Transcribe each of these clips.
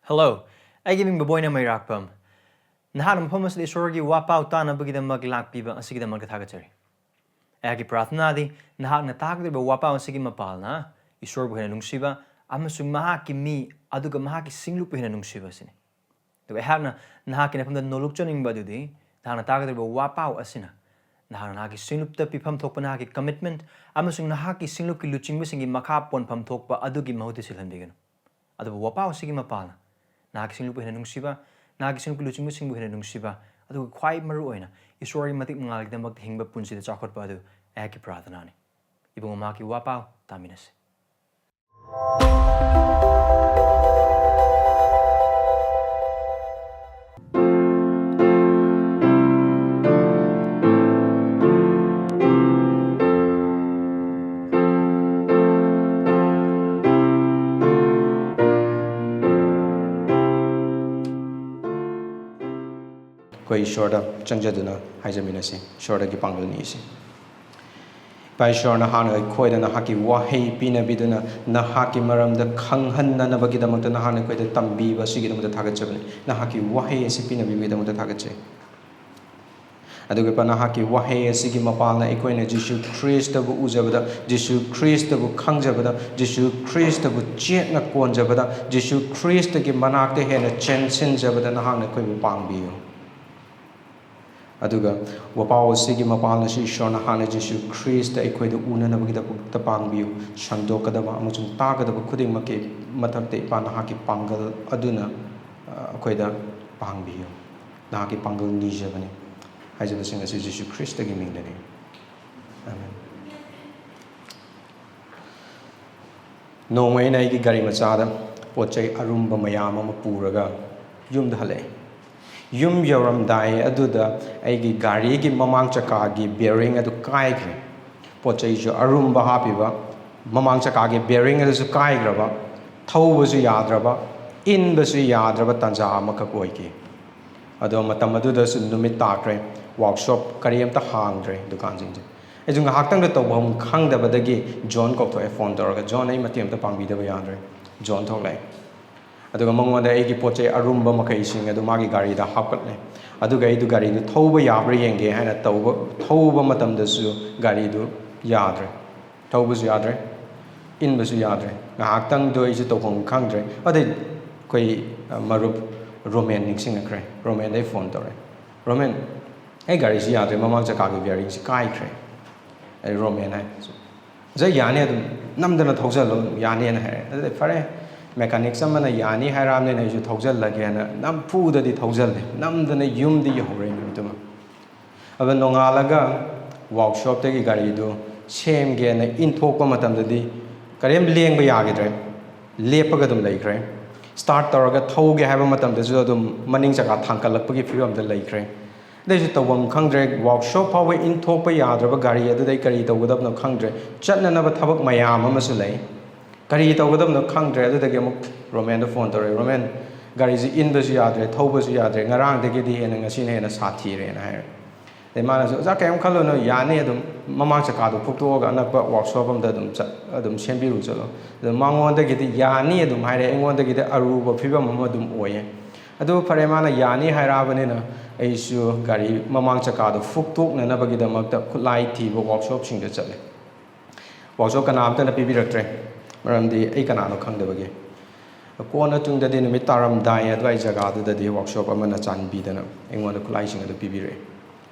Hello, I giving baboy na may rakpam. Nahanam pamas the Esorgi wapau tana bagida maglakpiba ang sigida magkatagachari. Agi prathna di nahan na takdi ba wapau ang sige mapal na Esorgi hina nungsiba amasung mahaki mi aduga mahaki singlup hina nungsiba sini. Diba na nahaki na pamda nolukchoning ba dudi nahan na takdi ba wapau asina. Nahan na nahaki singlup ta pipam thokpa nahaki commitment amasung nahaki singlup ki luching singi makapon pam thokpa adugi mahuti silhandigan. Adu ba wapau sige mapal na. Nakagising lupa hina nungsiba, nakagising lupa luching musing hina nungsiba, adu kwai maru oina, Esorgi matik mangalig na magtihingba punsi da chakot pa adu, eki prathanani. Ibang umaki wapaw, taminas. Koi Esorda changjaduna haijaminasi Esorda ki pangal nisi pai Esorna hana koi da nahaki wahi pinabiduna nahaki maramda khanghanna na bagidamata nahana koi da tambi ba sigidamata thagachabani nahaki wahi asi pinabidamata thagache aduga pa nahaki wahi asigi mapalna ekoina Jesu Christ bu ujabada Jesu Christ bu khangjabada Jesu Christ bu chetna konjabada Jesu Christ ki manakte hena chensin jabada nahana koi bu pangbiyo aduga wapau sigi mapalna si Esorna hana Jesu Christ aikoi da una na bagida ta pangbiu shandokadaba amachung tagadaba khuding make mathakte ipana haki pangal aduna akoi da pangbiu na haki pangal nijabani haijaba singa si Jesu Christ gi mingdani amen nongmai na gi gari machada pochai arumba mayam ama puraga yum da hale yum yoramdai aduda aigi gari gi mamang chaka gi bearing adu kai gre pochai jo arumba hapiba mamang chaka gi bearing adu kai graba thau basu yadraba in basu yadraba tanja amaka koiki ado matam aduda su numit takre workshop kariyam ta hangre dukan jingje ejung haktang da tobam khangda badagi John ko to phone toraga John ai matiam ta pangbi da yandre John thoklai aduga mangwanda aigi pochai arumba makai sing adu magi gari da hapkatle aduga idu gari du thauba yabra yenge haina tauba thauba matam da su gari du yadre thauba su yadre in ba su yadre ngaktang do isi tokong khangdre ade koi marup roman ningsing akre roman dai phone tore roman ai gari si yadre mamang chaka gi bearing si kai kre ai roman hai jai yani adu namdana thaujalo yani na hai ade fare mechanics amana yani hairamne na ju thaujal lagena nam pu da di thaujal namdana yum di hore mituma aba nongalaga workshop te gi gari do sem ge na in thokpa matam da di karem lengba yagidre lepaga dum laikre start taraga thauge haiba matam da ju dum maning chaka thangkalakpa gi firam da laikre dai ju tawam khangdre workshop pawe in thokpa yadraba gari adu dai kari tawgadab na khangdre chatna na ba thabak mayam amasu lai kari tawgadam no khangdre adudagi amuk roman da phone tore roman gari ji in basu yadre thau basu yadre ngarang dagi di hena ngasi ne hena sathi re na hai de mana so za kayam khalo no yani adum mamang chaka du phukto ga anak ba workshop am da adum sembiru chalo de mangon dagi di yani adum hai re engon dagi de aru ba phibam am adum oye adu phare mana yani haira bane na aisu gari mamang chaka du phuktok na na bagi da makta khulai thi ba workshop sing da chale workshop kana amta na pibiraktre maramdi ai kanano khangdabagi kona tungda de numit taram dai adwai jaga du de workshop amana chanbi dana engona khulai sing adu pibire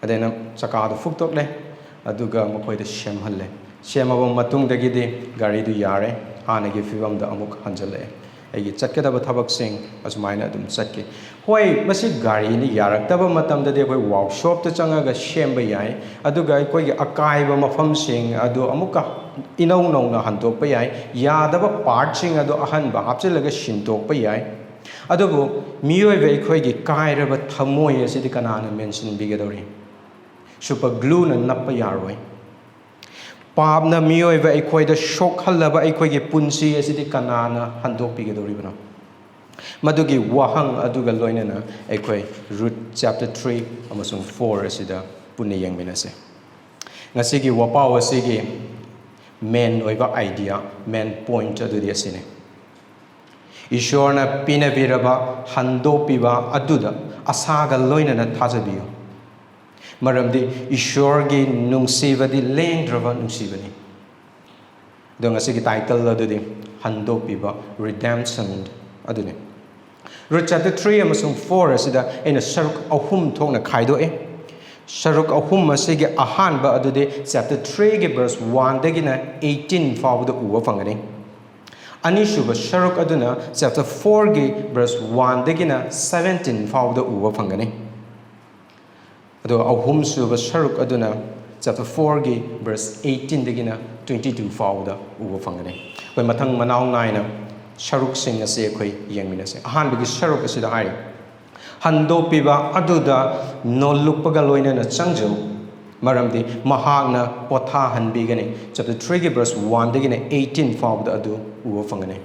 adena chaka du fuktok le aduga mokoi de shemhalle shemaba matung dagi de gari du yare hana gi fibam da amuk hanjale ai chatkadaba thabak sing asmaina adum chatke hoi masi gari ni yaraktaba matam da de koi workshop ta changa ga shemba yai aduga koi gi akai ba mafam sing adu amuka inau nau na handok pa yai yadaba part sing adu ahan ba hapchilaga shintok pa yai adugo miyoi ve khoi gi kairaba thamoi asidi kanana mention bigadori super glue na nappa yaroi pamna miyoi ve khoi da shock halaba khoi gi punsi asidi kanana handok bigadori bana madugi wahang aduga loinana khoi Ruth chapter 3 amasung 4 asida punni yangminase ngasigi wapaw asigi main oiba idea main point adu dia sini Esorna pinabiraba Handokpiba aduda asaga loinana thajabiyu. Maramdi Esorgi nungsibadi lengdraba nungsibani. Dong asigi title adudi Handokpiba redemption aduni. Ruth chapter 3 amasung 4 asida ena saruk ahum thokna khaidoe. Saruk ahum asigi ahanba adude chapter 3 ge verse 1 dagina 18 fawda uwa fangani. Anishuba saruk aduna chapter 4 ge verse 1 dagina 17 fawda uwa fangani. Ado ahum suba saruk aduna chapter 4 ge verse 18 dagina 22 fawda uwa fangani. Koi mathang manaw naina saruk sing ase khoi yengminase. Ahan bigi saruk asida hari. Handokpiba aduda no lukpaga loinana changjo. Maramdi mahagna potha hanbigani. Chapter 3 ge verse 1 dagina 18 fawda adu uwa fangani.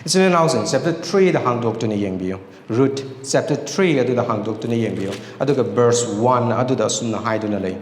It's in announcing chapter 3 the hangdok tuna yengbiyo. Ruth chapter 3 adu the hangdok tuna yengbiyo. Aduga verse 1 adu da sumna haiduna lay.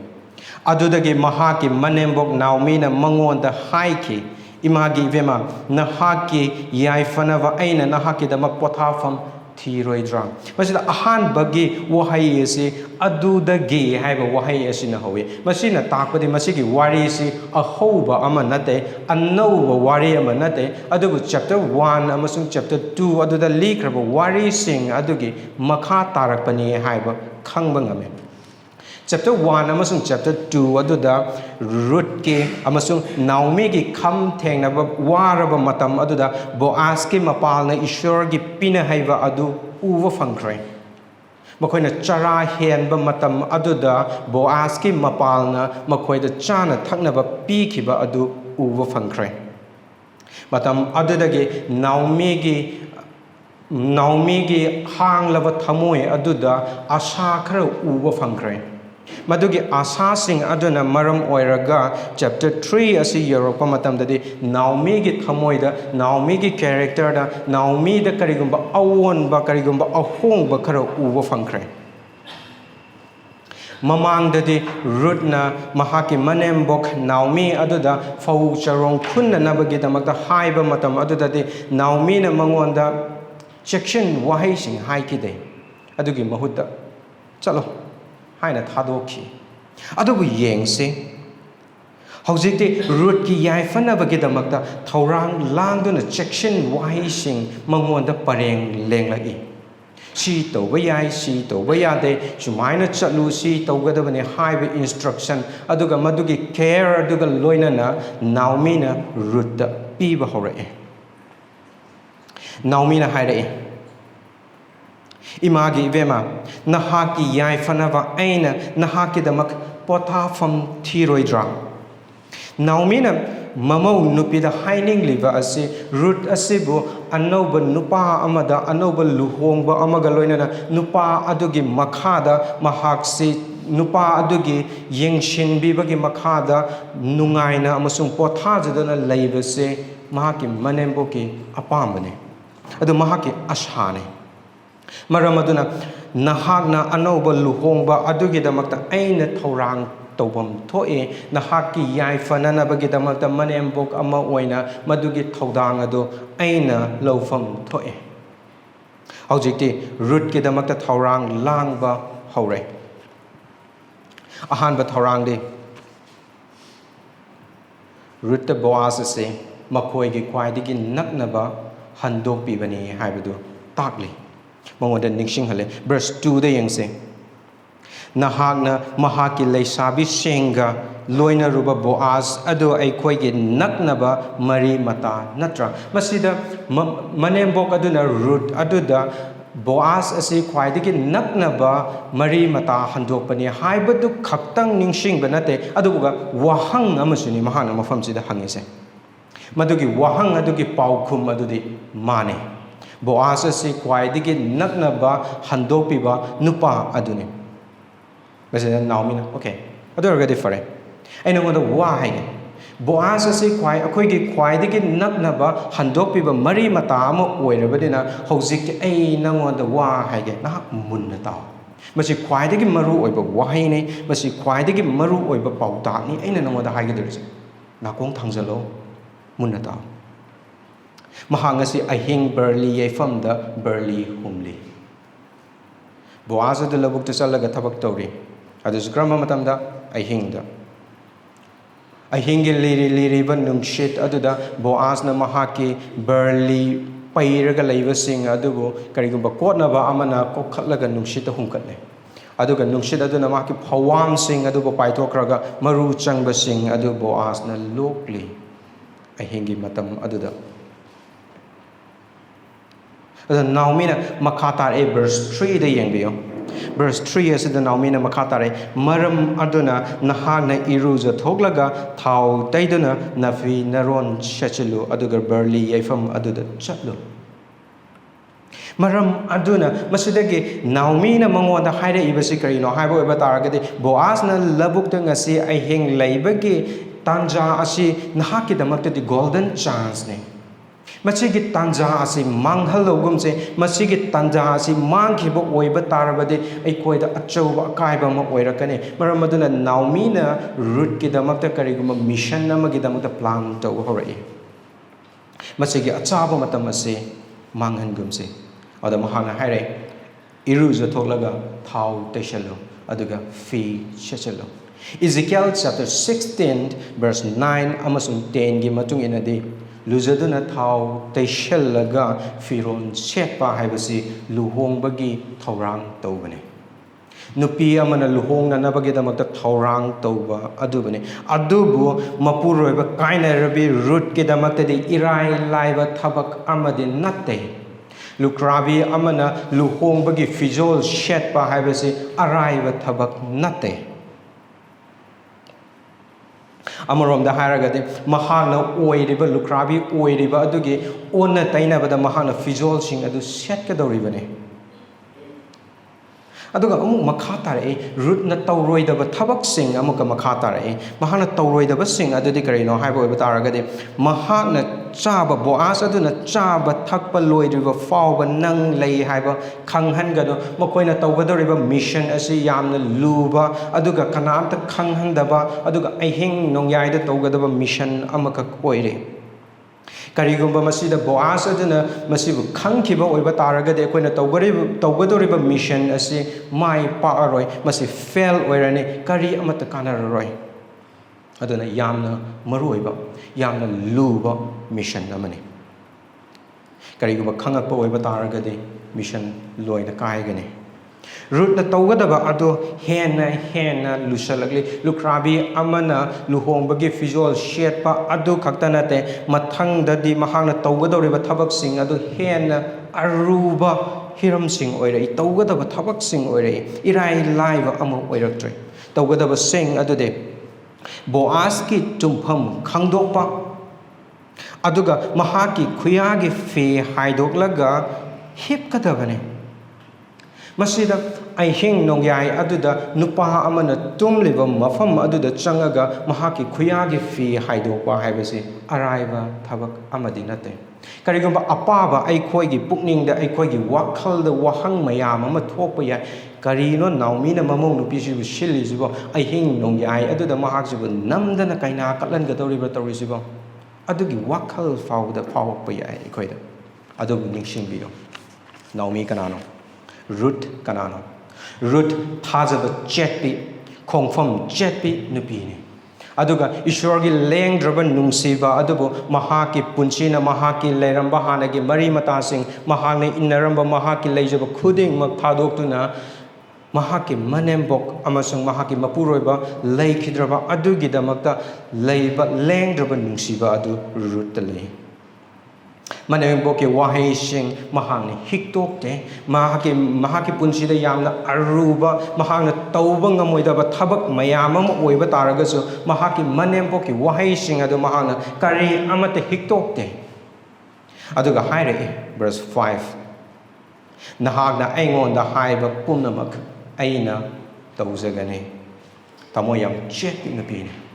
Adudagi mahaki manembok Naomi-na mangonda haiki imagi vema nahaki yaifanava aina nahaki damak pothafam thiroidra. Masida ahan bagi wahai esi adudagi haiba wahai esi na hawi. Masina takpadi masigi wari si ahoba ama nate annova wari ama nate adugu chapter 1 amasung chapter 2 aduda likraba wari sing adugi makha tarakpani haiba khangba ngame. Chapter 1 amasung chapter 2 aduda Ruth ki amasung Naomi ki kham thengna waraba matam aduda Boaz ki mapal na Esorgi pinahaiba adu uwa fangkrai. Makoina chara henba matam aduda Boaz ki mapal na makoida chana thaknaba pikhiba adu uwa fangkrai. Matam adudagi Naomi ki hanglaba thamoy aduda asa khara uwa fangkrai. Madugi asasing aduna maram oiraga chapter 3 asi Europe matamdadi Naomi gi thamoida Naomi gi character da Naomi da karigumba awon ba karigumba ahong ba khara uwa fangkre. Mamang dadi Ruth na mahaki manembok Naomi aduda fau charong khunna nabagi damakta haiba matam adudadi Naomi na mangonda section wahai sing haikide adugi mahutta chalo haina thadokhi adubu yengse hojikti Ruth ki yaifanabagi damakta thaurang langduna section wahai sing mangonda pareng lenglagi si tawba yai si tawba yade sumaina chatlu si tawgadabani haiba instruction aduga madugi care aduga loinana Naomi na Ruth da piba horae Naomi na hairae imagi vema nahaki yaifanava aina nahaki damak pothafam thiroidra. Naomi na mamau nupida haining liva asi Ruth asibu anoba nupa amada anoba luhongba amaga loinana nupa adugi makhada mahaksi nupa adugi yengshin bibagi makhada nungaina amasung pothajadana laibase mahaki manemboki apambane adu mahaki ashane Maramaduna nahagna anoba luhongba adugidamakta aina thaurang tawbam thoe nahaki yaifanana bagidamakta manembok ama oina madugi thaudang adu aina lawfam thoe hojikti Ruth kidamakta thaurang langba hore ahanba thaurang de Ruth Boaz ase makoi gi khwaidigi naknaba handokpibani haibadu takli Mongoda Nixing Hale, verse 2 the Yangse Nahagna Mahaki Leisabi Senga, Loina Ruba Boaz, Ado Aikoigi Naknaba, Mari Mata, Natra. Masida Manembok Aduna Ruth, Aduda, Boaz Asi Quaidiki Naknaba, Mari Mata, Handokpani, Haibadu Kaptang Nixing Banate, Aduga, Wahang Amasuni Mahana Mafamsi the Hangise. Madugi Wahang Adugi Paukum Adudi Mane. Boaz asi kwaidigi naknaba handokpiba nupa aduni. Masida Naomi na okay. Adu already fare. Ay nangoda why? Boaz asi kwai akoigi kwaidigi naknaba handokpiba mari mata ama oirabadina hojikti ay nangoda why ge na munna taw. Masi kwaidigi maru oiba why ne masi kwaidigi maru oiba pauta ni ay nangoda haige dirse. Na kong thangjalo munna taw. Mahang asi ahing barley yefamda barley humli. Boaz adu labuk tu salaga thabak tawri. Adus grama matamda ahingda. Ahingi liri ban nungshit aduda Boaz na mahaki barley pairaga laibasing adubo karigumba kotnaba amana kokhatlaga nungshita humkatle. Aduga nungshit aduna mahaki phawam sing adubo paithokraga maru changbasing adu Boaz na lokli. Ahingi matam aduda. Naomi na makatare verse 3 da yengbiyo. Verse 3 as the Naomi na makatare maram aduna nahag na iruza thoglaga thau taiduna nafi naron shachilu aduga barley yefam aduda chatlu. Maram aduna masidagi Naomi na mangonda haire ibasi karino haibo iba taragadi Boaz na labuk ta ngasi ahing laibagi tanja asi nahaki damakta di golden chance ne. Masigi tanja asi manghalogumse masigi tanja asi mangkibo oiba tarabadi aikoida achauba akaiba ma oirakane maram aduna Naomi na Ruth ki damakta kariguma mission namagi damakta plan taw horai masigi achaba matam asi manghangumse ada mahana haire iruza tholaga thau teshalo aduga fi chachalo Ezekiel chapter 16 verse 9 amasung 10 gi matung inadi Luzaduna thau taishalaga firon setpa haibasi luhong bagi thaurang tawbane. Nupi amana luhong na nabagi damakta thaurang tawba adubane. Adubu mapuroi ba kaina rabi Ruth ke damakta di irai laiba thabak amadi natte. Lukrabi amana luhong bagi fijol setpa haibasi arai ba thabak natte. Amarom da haragade mahana oiriba lukrabi oiriba adugi onna tainabada mahana fizol sing adu set kadoribane aduga amuk makhatare Ruth na tawroidaba thabak sing amuka makhatare mahana tawroidaba sing adudi karino haibo ibataragade mahana chaba Boaz aduna chaba thakpa loidriba fawba nang lei haiba khanghan makoina tawgadoriba mission asi yamna luba aduga kanamta khanghandaba aduga ahing nongyaida tawgadaba mission amaka koire karigumba masida Boaz aduna masibu khangkiba oiba taragade koina tawgadoriba mission asi mai paaroi masi fail oirani kari amata kanaroi aduna yamna maruiba yamna luba mission amani karigumba khangakpa oiba taragade mission loina kaigani Ruth na tawgadaba ado hena lusalagli lukrabi amana luhongbagi fizol shetpa adu khaktanate mathangdadi mahangna tawgadoriba thabak sing adu hena aruba hiram sing oire tawgadaba thabak sing oire irai laiba amu oiraktre tawgadaba sing adude Boaz ki tumpham khangdokpa aduga mahaki khuyagi fe haidoklaga hipkadabane masida ahing nongyai aduda nupa amana tumliba mafam aduda changaga mahaki khuyagi fi haidokpa haibasi araiba thabak amadi nate karigumba apaba aikhoigi pukningda aikhoigi wakhalda wahang mayam ama thokpa ya karino Naomi na mamong nupi sibu shili sibu ahing nongyai aduda mahak sibu namdana kaina katlan gadoriba tawri sibu adugi wakhal fawda fawakpa ya aikhoida adugu ningsingbiyo Naomi kanano Ruth kanano Ruth thajaba jetpi khongfam jetpi nupini aduga Esorgi lengdraba nungsiba adubu mahaki punchina mahaki leiramba hanagi mari matasing mahakne inaramba mahaki leijaba khuding mak thadoktuna mahaki manembok amasung mahaki mapuroiba leikhidraba adugi damakta leiba lengdraba nungsiba adu Ruth lei Manembok ke wahai sing mahang hiktok mahaki punsida yamna aruba mahang tauba ngamoidaba thabak mayamam oiba taragasu mahaki manembok ke wahai sing adu mahang kari amate hiktok te aduga haire verse 5 nahagna aingonda haiba pumnamak aina tauzagane tamoyam chet na pini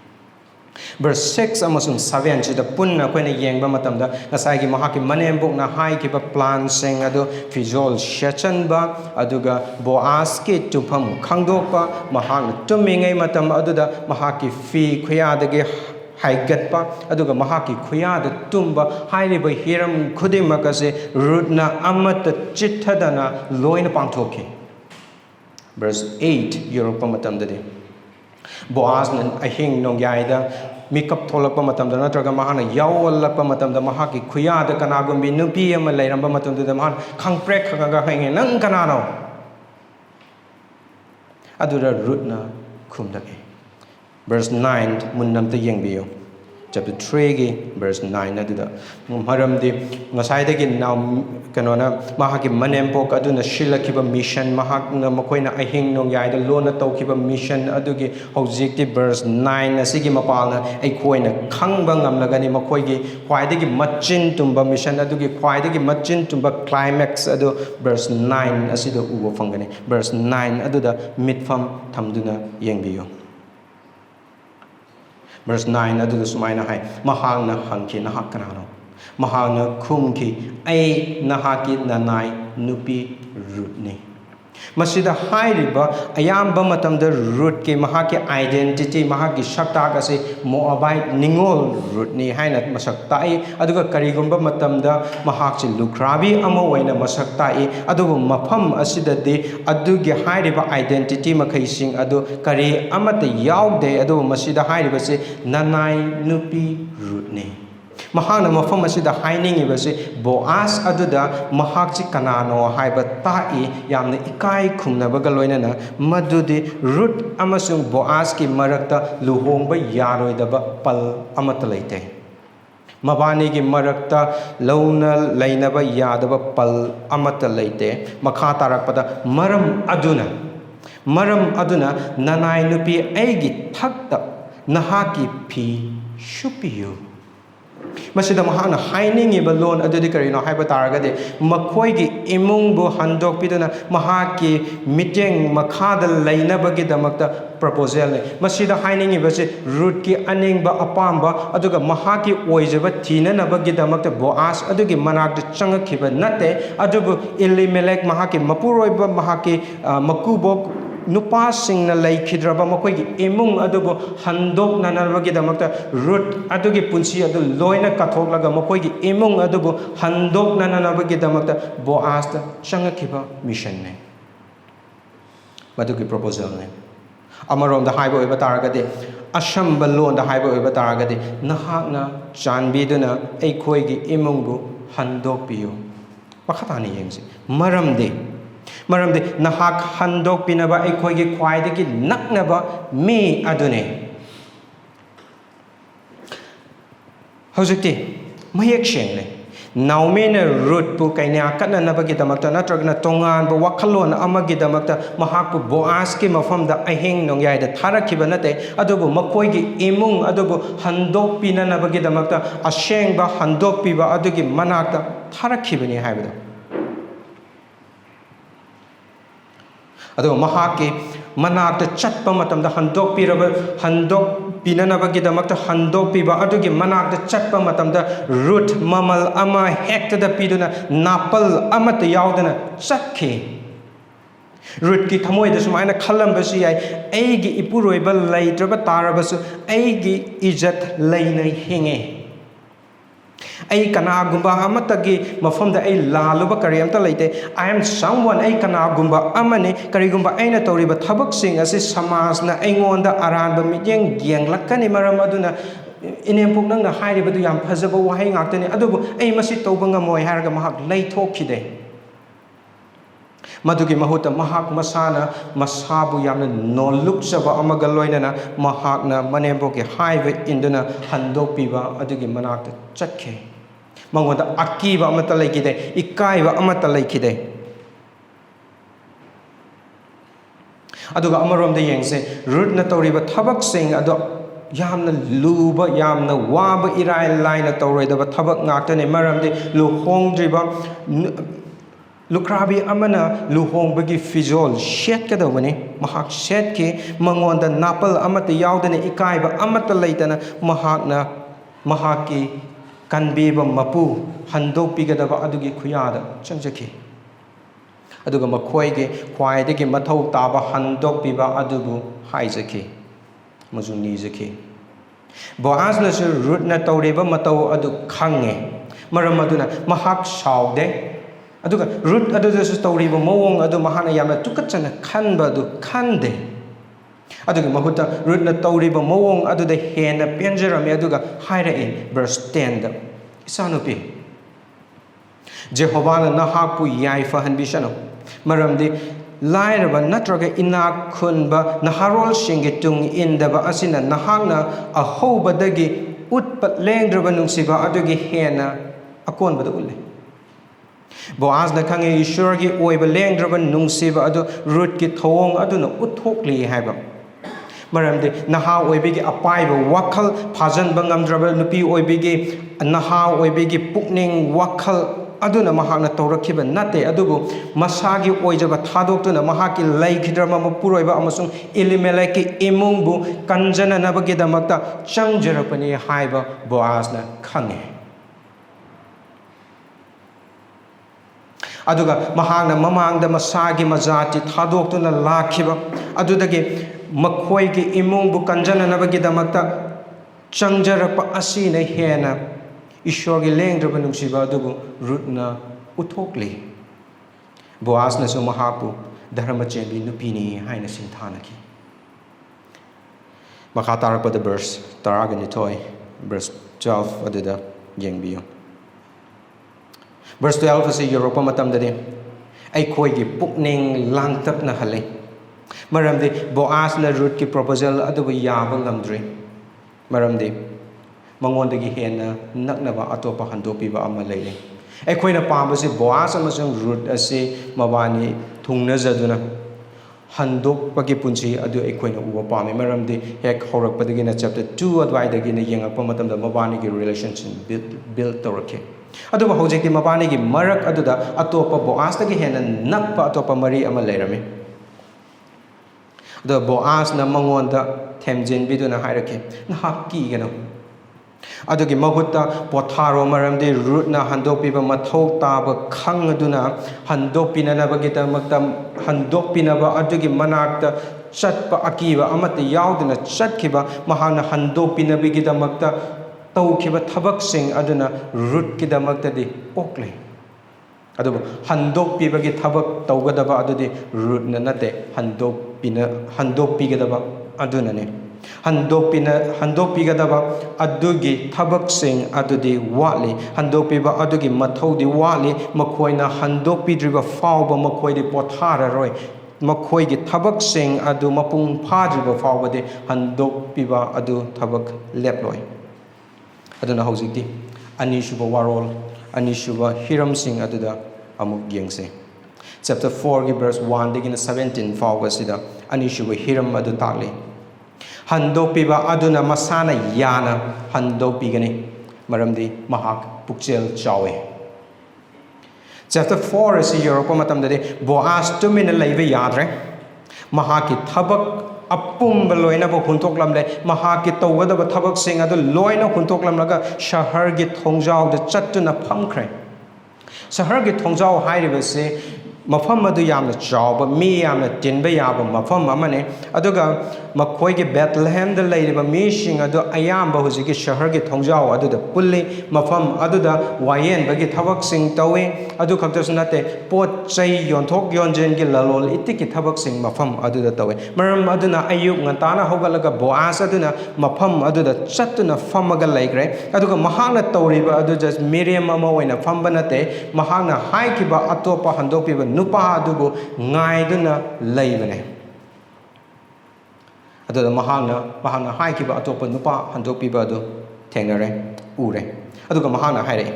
Verse 6 amasung 7 sida punna koina yengba matamda nasagi mahaki manembok na hai kiba plan sing adu fizol shachanba aduga Boaz ki tupham khangdokpa mahang tumingai matam aduda mahaki fi khuyadagi haigatpa aduga mahaki khuyada tumba hairiba hiram khudimakase Ruthna amata chithadana loina pangthoki. Verse 8 yorokpa matamdadi Boaz nan ahing nongyaida mikap tholakpa matamda natraga mahana yawalakpa matamda mahaki khuyada kanagumbi nupi ama leiramba matamda mahan khangprek khanga hange nang kanano adura Ruthna khumdaki. Verse 9 munnamta yengbiyo chapter 3 gi verse 9 aduda maramdi ngasai gi now kanona mahaki manempok aduna shilakhiba mission mahakna makoina ahing nong yaida lona tawkhiba mission adugi hojikti verse 9 asigi mapalna aikoina khangba ngamlagani makoigi khwaidagi machin tumba mission adugi khwaidagi machin tumba climax adu verse 9 asida ubo fangani verse 9 aduda mitfam thamduna yengbiyo. Verse 9 aduda sumaina hai mahangna hangki nahak kanano mahangna khumki ai nahaki nanai nupi Ruthni masida hairiba ayamba matamda Ruth ke mahaki identity mahaki shakta gase Moabite ningol Ruthni haina masaktai aduga karigumba matamda mahakchi lukrabi ama waina masaktai aduga mafam asidade adugi hairiba identity makhaising adu kari amata yaude aduga masida hairiba se nanai nupi Ruthni mahana mafam asida hainingi base Boaz aduda mahakchi kanano haiba tai yamna ikai khumna baga loinana madudi Ruth amasung Boaz ki marakta luhongba yaroidaba pal amata leite mabani ki marakta launa leinaba yadaba pal amata leite makha tarakpada maram aduna nanai nupi aigi thakta nahaki phi shupiyu masida mahana haining iba loan adudi karino haiba taragade makhoigi imungbu handokpiduna mahaki miteng makhada leinabagi damakta proposal ne masida haining iba se Ruth ki aningba apamba aduga mahaki oijaba thinanabagi damakta Boaz adugi manakta changakhiba nate adubu Elimelech mahaki mapuroiba mahaki makubok nupa singna laikhidraba makoigi imung adubu handok nanarwagi damakta Ruth adugi punsi adu loina kathoklaga makoigi imung adubu handok nananabagi damakta Boaz ta changakhiba mission ne madugi proposal ne amarom da haibo iba taragade ashamba lon da haibo iba taragade nahakna chanbiduna eikoigi imungbu handok piyo pakhatani yengsi maramdi nahak handok pinaba eikoigi khwaidagi naknaba me adune hojikti mayek shengle naumena Ruth pu kaina kananabagi damakta natragna tongan ba wakhalon amagi damakta mahakpu Boaz ki mafamda ahing nongyaida tharakhiba nate adubu makoigi imung adubu handok pinanabagi damakta ashengba handok piba adugi manakta tharakhibani haibada aduga mahaki manakta chatpa matamda handok pinanabagi damakta handok piba adugi manakta chatpa matamda Ruth mamal ama hektada piduna napal amata yaudana chatkhi Ruth ki thamoida sumaina khalambasi ai aigi ipuroiba leitraba tarabasu aigi ijat leina hinge ai kanagumba amatagi mafamda ai laluba kariyamta leite I am someone ai kanagumba amane karigumba aina toriba thabak sing ase samasna aingonda aranba mijeng gianglakani maram aduna inempuk nangna hairibadu yam phajaba wahai ngaktani adubu ai masi tauba ngamoi haraga mahak leithokkhide madugi mahuta mahak masana masabu yamna nolukchaba amaga loinana mahakna manemboki haive induna handokpiba adugi manakta chakhe mangoda akiba amata leikide ikaiba amata leikide aduga amarom de yengse Ruth na toriba thabak sing ado yamna luba yamna waba irai laina toroidaba thabak ngaktane maramde luhongdriba lukrabi amana luhongbagi fizol shet kadawani mahak shet ke mangonda napal amata yaudane ikaiba amata leitana mahakna mahaki kanbiba mapu handok pigadaba adugi khuyada changjaki aduga makhoige khwaidagi mathau taba handok piba adubu haijaki mazuni jaki Boaznasu Ruthna Tauriba Matau Adu Kange, Maramaduna, Mahak Saude, Aduka, Ruth Adudas Tauriba Mowong Adu Mahana Yama Tukachana Kanba Adu Kande. Aduga Mahuta, Ruthna Tauriba Mowong Adu the Hena Penjera Meduga, Hida in, verse 10. Isanupi Jehovah Nahapu Yaifa Hanbishano, Maramdi. Lairaba natraga inak kunba naharol shingitung indaba asina nahangna ahobadagi utpat lengdraba nungsiba adugi hena akonbada ulle. Boaz na kange Esorgi oiba lengdraba nungsiba adu Ruth ki thawong aduna uthokli haiba. Maramdi naha oibigi apaiba wakal phajan bangamdraba nupi oibigi naha oibigi pukning wakal aduna mahakna tawrakhiba nate adubu masagi oijaba thadoktuna mahaki laikhidrama mapuroiba amasung Elimeleki imungbu kanjana nabagidamata changjarapani haiba Boazna khange. Aduga mahakna mamangda masagi majati thadoktuna lakhiba adudagi makhoigi imungbu kanjana nabagidamata changjarapa asina hena Esorgi lengdraba nungsiba adubu Ruthna uthokli. Boazna su mahapu dharma chenbi nupini haina sinthanaki. Makha tarakpada verse taragani toy verse 12 aduda yengbiyo. Verse 12 asi Europa matamdadi aikhoigi pukning langtapna hale. Maramdi Boazna Ruth ki proposal adubu yaba ngamdri. Maramdi Mangondagi hena naknaba atopa handokpiba ama leile. Ekhoina pambasi Boaz amasung Ruth asi mabani thungnajaduna handokpagi punchi adu ekhoina uba pami maramdi hek horakpadagina chapter 2 adwaidagina yengakpa matamda mabani gi relationship build tawrake. Aduba hojekti mabani gi marak aduda atopa Boaz tagi hena nakpa atopa mari ama leirami. The Boaz na mangonda themjin biduna hairake na hakki gano. Adugi mahutta potharo maramdi Ruthna handokpiba mathau taba khangaduna handokpinanabagidamata handokpinaba adugi manakta chatpa akiba amata yauduna chatkhiba mahana handokpinabigidamata tawkhiba thabaksing aduna Ruth kidamatadi pokle. Adubu handokpibagi thabak tawgadaba adudi Ruthna nate handokpigadaba adunane. Handokpigadaba adugi thabaksing adudi watli handokpiba adugi mathodi watli makhoina handokpidriba fauba makhoidi pothararoi makhoigi thabaksing adu mapung phadriba faubade handokpiba adu thabak leploi aduna hojikti anishuba warol anishuba hiramsing aduda amuk yengse chapter 4 gi verse 1 digina 17 fauba sida anishuba hiram adu takli Handokpiba aduna masana yana handokpigani maramdi mahak pukchel chawe. Chapter 4 is Europa matamdadi Boaz tumina leive yadre mahaki thabak apumba loinaba huntoklamle mahaki tawgadaba thabak sing adu loina huntoklamlaga shahargi thongjau de chattuna phamkhre. Shahargi thongjau hairibase mafam adu yamna chawba mi yamna tinba yaba mafam amane aduga makhoigi Bethlehem da leiriba mishing adu ayamba hujiki shahargi thongjau adu da pulli mafam adu da wayen bagi thabak sing tawe adu khaktasunate pot chai yonthok yonjen gi lalol itiki thabak sing mafam adu da tawe maram aduna ayuk ngantana hogalaga Boaz aduna mafam adu da chattuna famaga laikre aduga mahana tawriba adu just Miriam ama oina fambanate mahana haikiba atopa handokpiba nupa adubu ngaiduna leibane aduda mahana haikiba atopa nupa handokpiba adu thengnare ure aduga mahana haire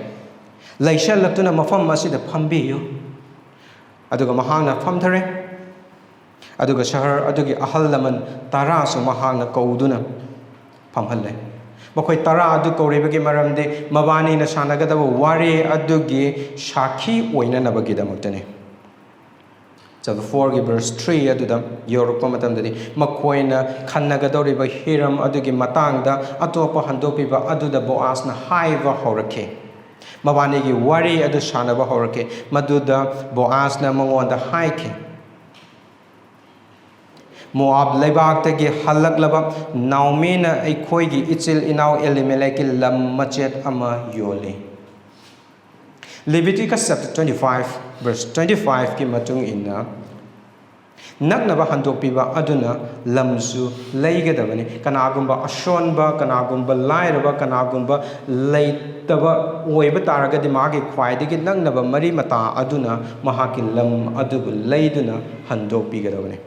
laishallaktuna mafam asida phambiyu aduga mahana famthare aduga shahar adugi ahal laman tara su mahana kauduna phamhalle makhoi tara adu kauribagi maramde mabani na sanagadaba wari adugi shakhi oinanabagidamaktane chapter 4 verse 3 aduda yorokpa matamdadi makhoina khannagadoriba hiram adugi matangda atopa handokpiba aduda Boaz na haiva horake mabani gi wari adu sanaba horake maduda Boaz na mangonda haike Moab Lebaktagi Halaklaba Naomina Eikoigi Ichil Inau Elimeleki Lam Machet Ama Yoli. Leviticus chapter 25 verse 25 ki matung inna naknaba handokpiba aduna lamsu leigadabani kanagumba ashonba kanagumba lairaba kanagumba leitaba oiba taragadi magi khwaidagi naknaba mari mata aduna mahaki lam adubu leiduna handokpigadabani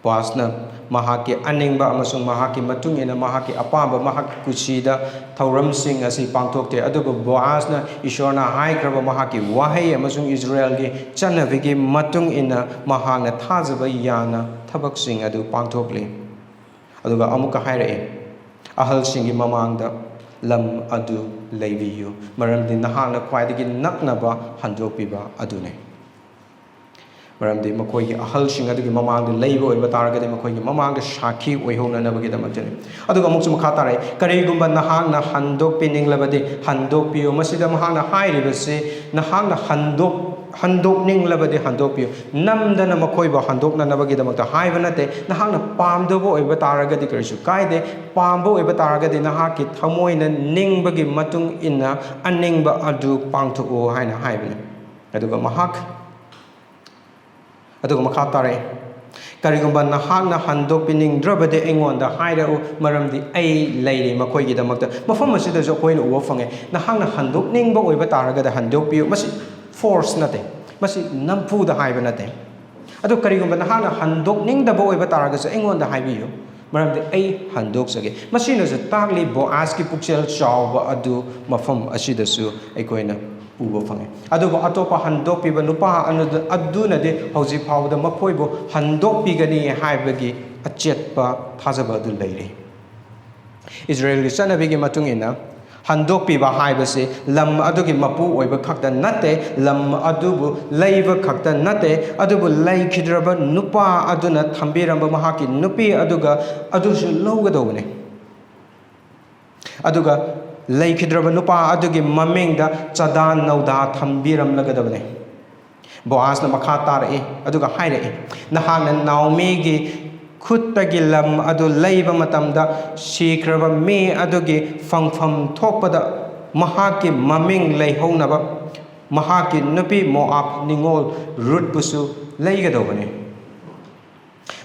Boasna mahaki aningba amasung mahaki matungina mahaki apamba mahaki kuchida thauram sing asi pangthokte aduba Boasna Esorna haikraba mahaki wahai amasung Israel gi chanavigi matung ina mahangna thajaba yana thabak sing adu pangthokli aduga amuka hairae ahal singi mamangda lam adu leibiyu maramdi nahana khwaidagi naknaba handokpiba adune Maramdi Makoy Ahal Singadu Mamang, the labor of Bataraga, Makoy Mamang, Shaki, Wayhona never get a material. Adugamuk Katare, Karigumba Nahana, Handok pinning labadi, Handokpio, Masida Mahana High Rivasi, Nahana Handok ning labadi, Handokpio, Namdana Makoiba, Handok Navagatamata, Hivanate, Nahana Palm Dobo, Bataraga, the Kershu Kaide, Palmbo, Bataraga, the Nahaki, Tamoina, Ningbagi Matung inna, and Ningba Adu Pangto O Hina Hivan. Aduga Mahak. Aduga makatare karigumba nahakna handokpining drabade engonda hairau maramdi ai leiri makoigi damakta mafam asida jo koina uwa fange nahakna handokningba oiba taragada handokpiu masi force nate masi nampu da haiba nate adu karigumba nahakna handokningdaba oiba taragasa engonda haibiyu maramdi ai handoksage masina se tagli Boaz ki puksel chawba adu mafam asida su aikoina uba fange aduba atopa handokpiba nupa aduna de hauji phawda makoibo handokpigani haibagi achetpa thajaba adu leire Israel gi sanabigi matungina handokpiba haibase lam adugi mapu oiba khakta nate lam adubu leiba khakta nate adubu leikidraba nupa aduna thambiramba mahaki nupi aduga adusu lowgadobne aduga Laikidraba nupa adugi mamingda Chadan Nauda Tambiram Lagadabane Boaz na makatare aduga haire Nahana Naomigi Kutagilam adu Laiba Matamda Shikraba me adugi Fangfam Topada Mahaki Maming Laihonaba Mahaki Nupi Moab Ningol Ruth Busu Laigadobane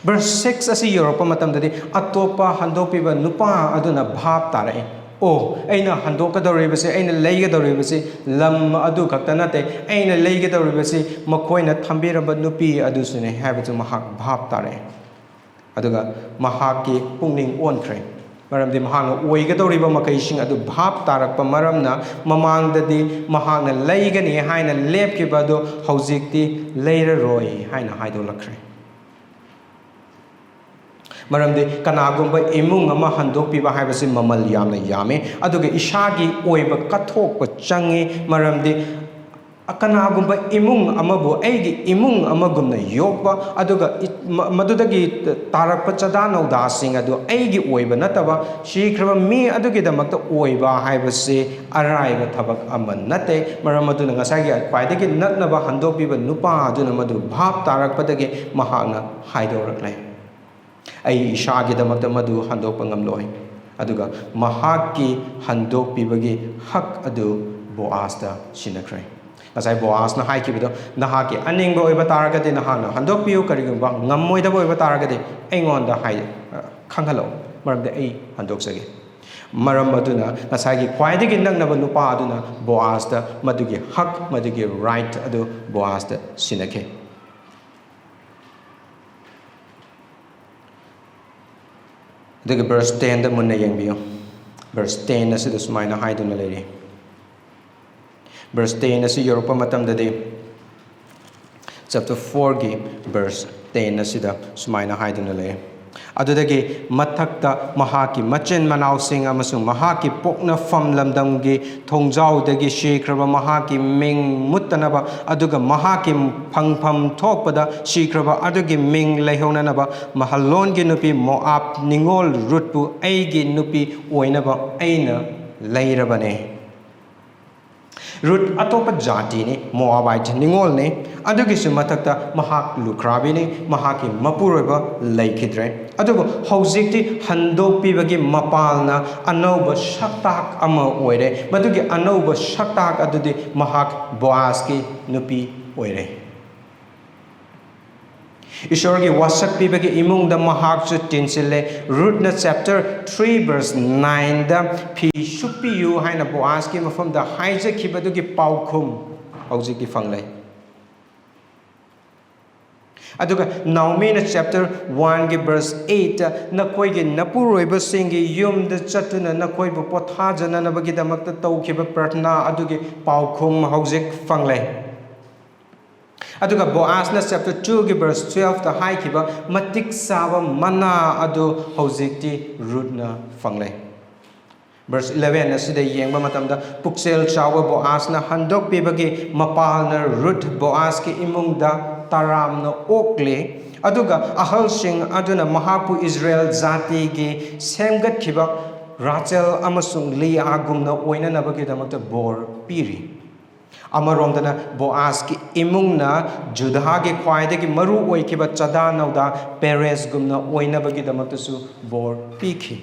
Verse 6 asi Europe Matamda Atopa Handokpiba nupa aduna bhab tare Oh, Aina Handoka the Rivasi, Aina Lega the Rivasi, Lam Adu Katanate, Aina Lega the Rivasi, Makoina Tambira but Nupi Adusune, habit to Mahak Bhaptare. Aduga Mahaki Punging one train. Maram de Mahana, Wega River Makashing Adu Bhaptarak Pamaramna, Mamang the di Mahana Legani, Haina Lepkibado, Hauzikti, later Roy, Haina Hydolacre. Maramdi kanagumba imung ama handokpiba haibasi mamal yamna yame aduga ishagi oiba kathokpa changi maramdi kanagumba imung amabu aigi imung amagumna yokba aduga madudagi tarakpa chadano dasing adu aigi oiba nataba shikraba mi adugi damakta oiba haibasi araiba thabak ama nate maramaduna ngasagi kwaidagi natnaba handokpiba nupa aduna madu bhap tarakpadagi mahana haidoraklai Ai Ishagi the Matamadu Handopangam Loi. Aduga Mahaki Handokpibagi Hak Adu Boasta Shinakre. As I Boas na Haikibido, Nahaki, Aning Boy Bataraga de Nahana, Handokpio Karigumba, Namoida Boy Bataragade, Engon the Hai Kankalo, Maram the A Handoksagi. Maramaduna, Nasagi, Quaidig in Nanabanupa Aduna, Boasta, Madugi Hak, Madugi right Adu Boasta Sinake. The verse 10 the Munna Yangbio. Verse 10 as it is mine hide on the lady. Verse 10 as Europa Matam the day. Chapter 4 verse 10 as it is mine hide on the lady. Adudagi Matakta Mahaki Machin Manau Sing Amasung Mahaki Pokna Fam Lamdamgi Tongjau Degi Shikraba Mahaki Ming Mutanaba Aduga Mahaki Pangpam Topada Shikraba Adugi Ming Lehonanaba Mahalon Ginupi Moab Ningol Rutpu Aigi Nupi Oinaba Aina Lairabane Ruth atopa jati ni Moabite ningol ni adugi su mathakta mahak lukrabi ni mahaki mapuroba laikhidre adugo hojikti handokpibagi mapalna anauba shaktak ama oire madugi anauba shaktak adudi mahak Boazki nupi oire Esorgi wasak pibagi imung da mahak su tinsile Ruth na chapter 3 verse 9 da pi shupiyu haina Boazki mafam da haija kibadugi paukhum hojiki fanglai aduga Naomi na chapter 1 gi verse 8 na koi gi napuroiba singi yum da chatuna na koi bu pothajana na bagi damakta tawkiba prarthana adugi paukhum hojik fanglai aduga Boaz na chapter 2 gi verse 12 ta haikiba matik saba mana adu hojikti Ruth na fanglai verse 11 asida yengba matamda puksel chawa Boaz na handokpibagi mapal na Ruth Boaz ki imung da taram na okle aduga ahal sing aduna mahapu Israel jati gi semgat khiba Rachel amasung Leah gumna oina nabagi damakta bor piri Amaromdana Boaz ki imung na Judah ki khwaidagi maru oikiba chada nauda Perez gumna oinabagi damaktasu bor piki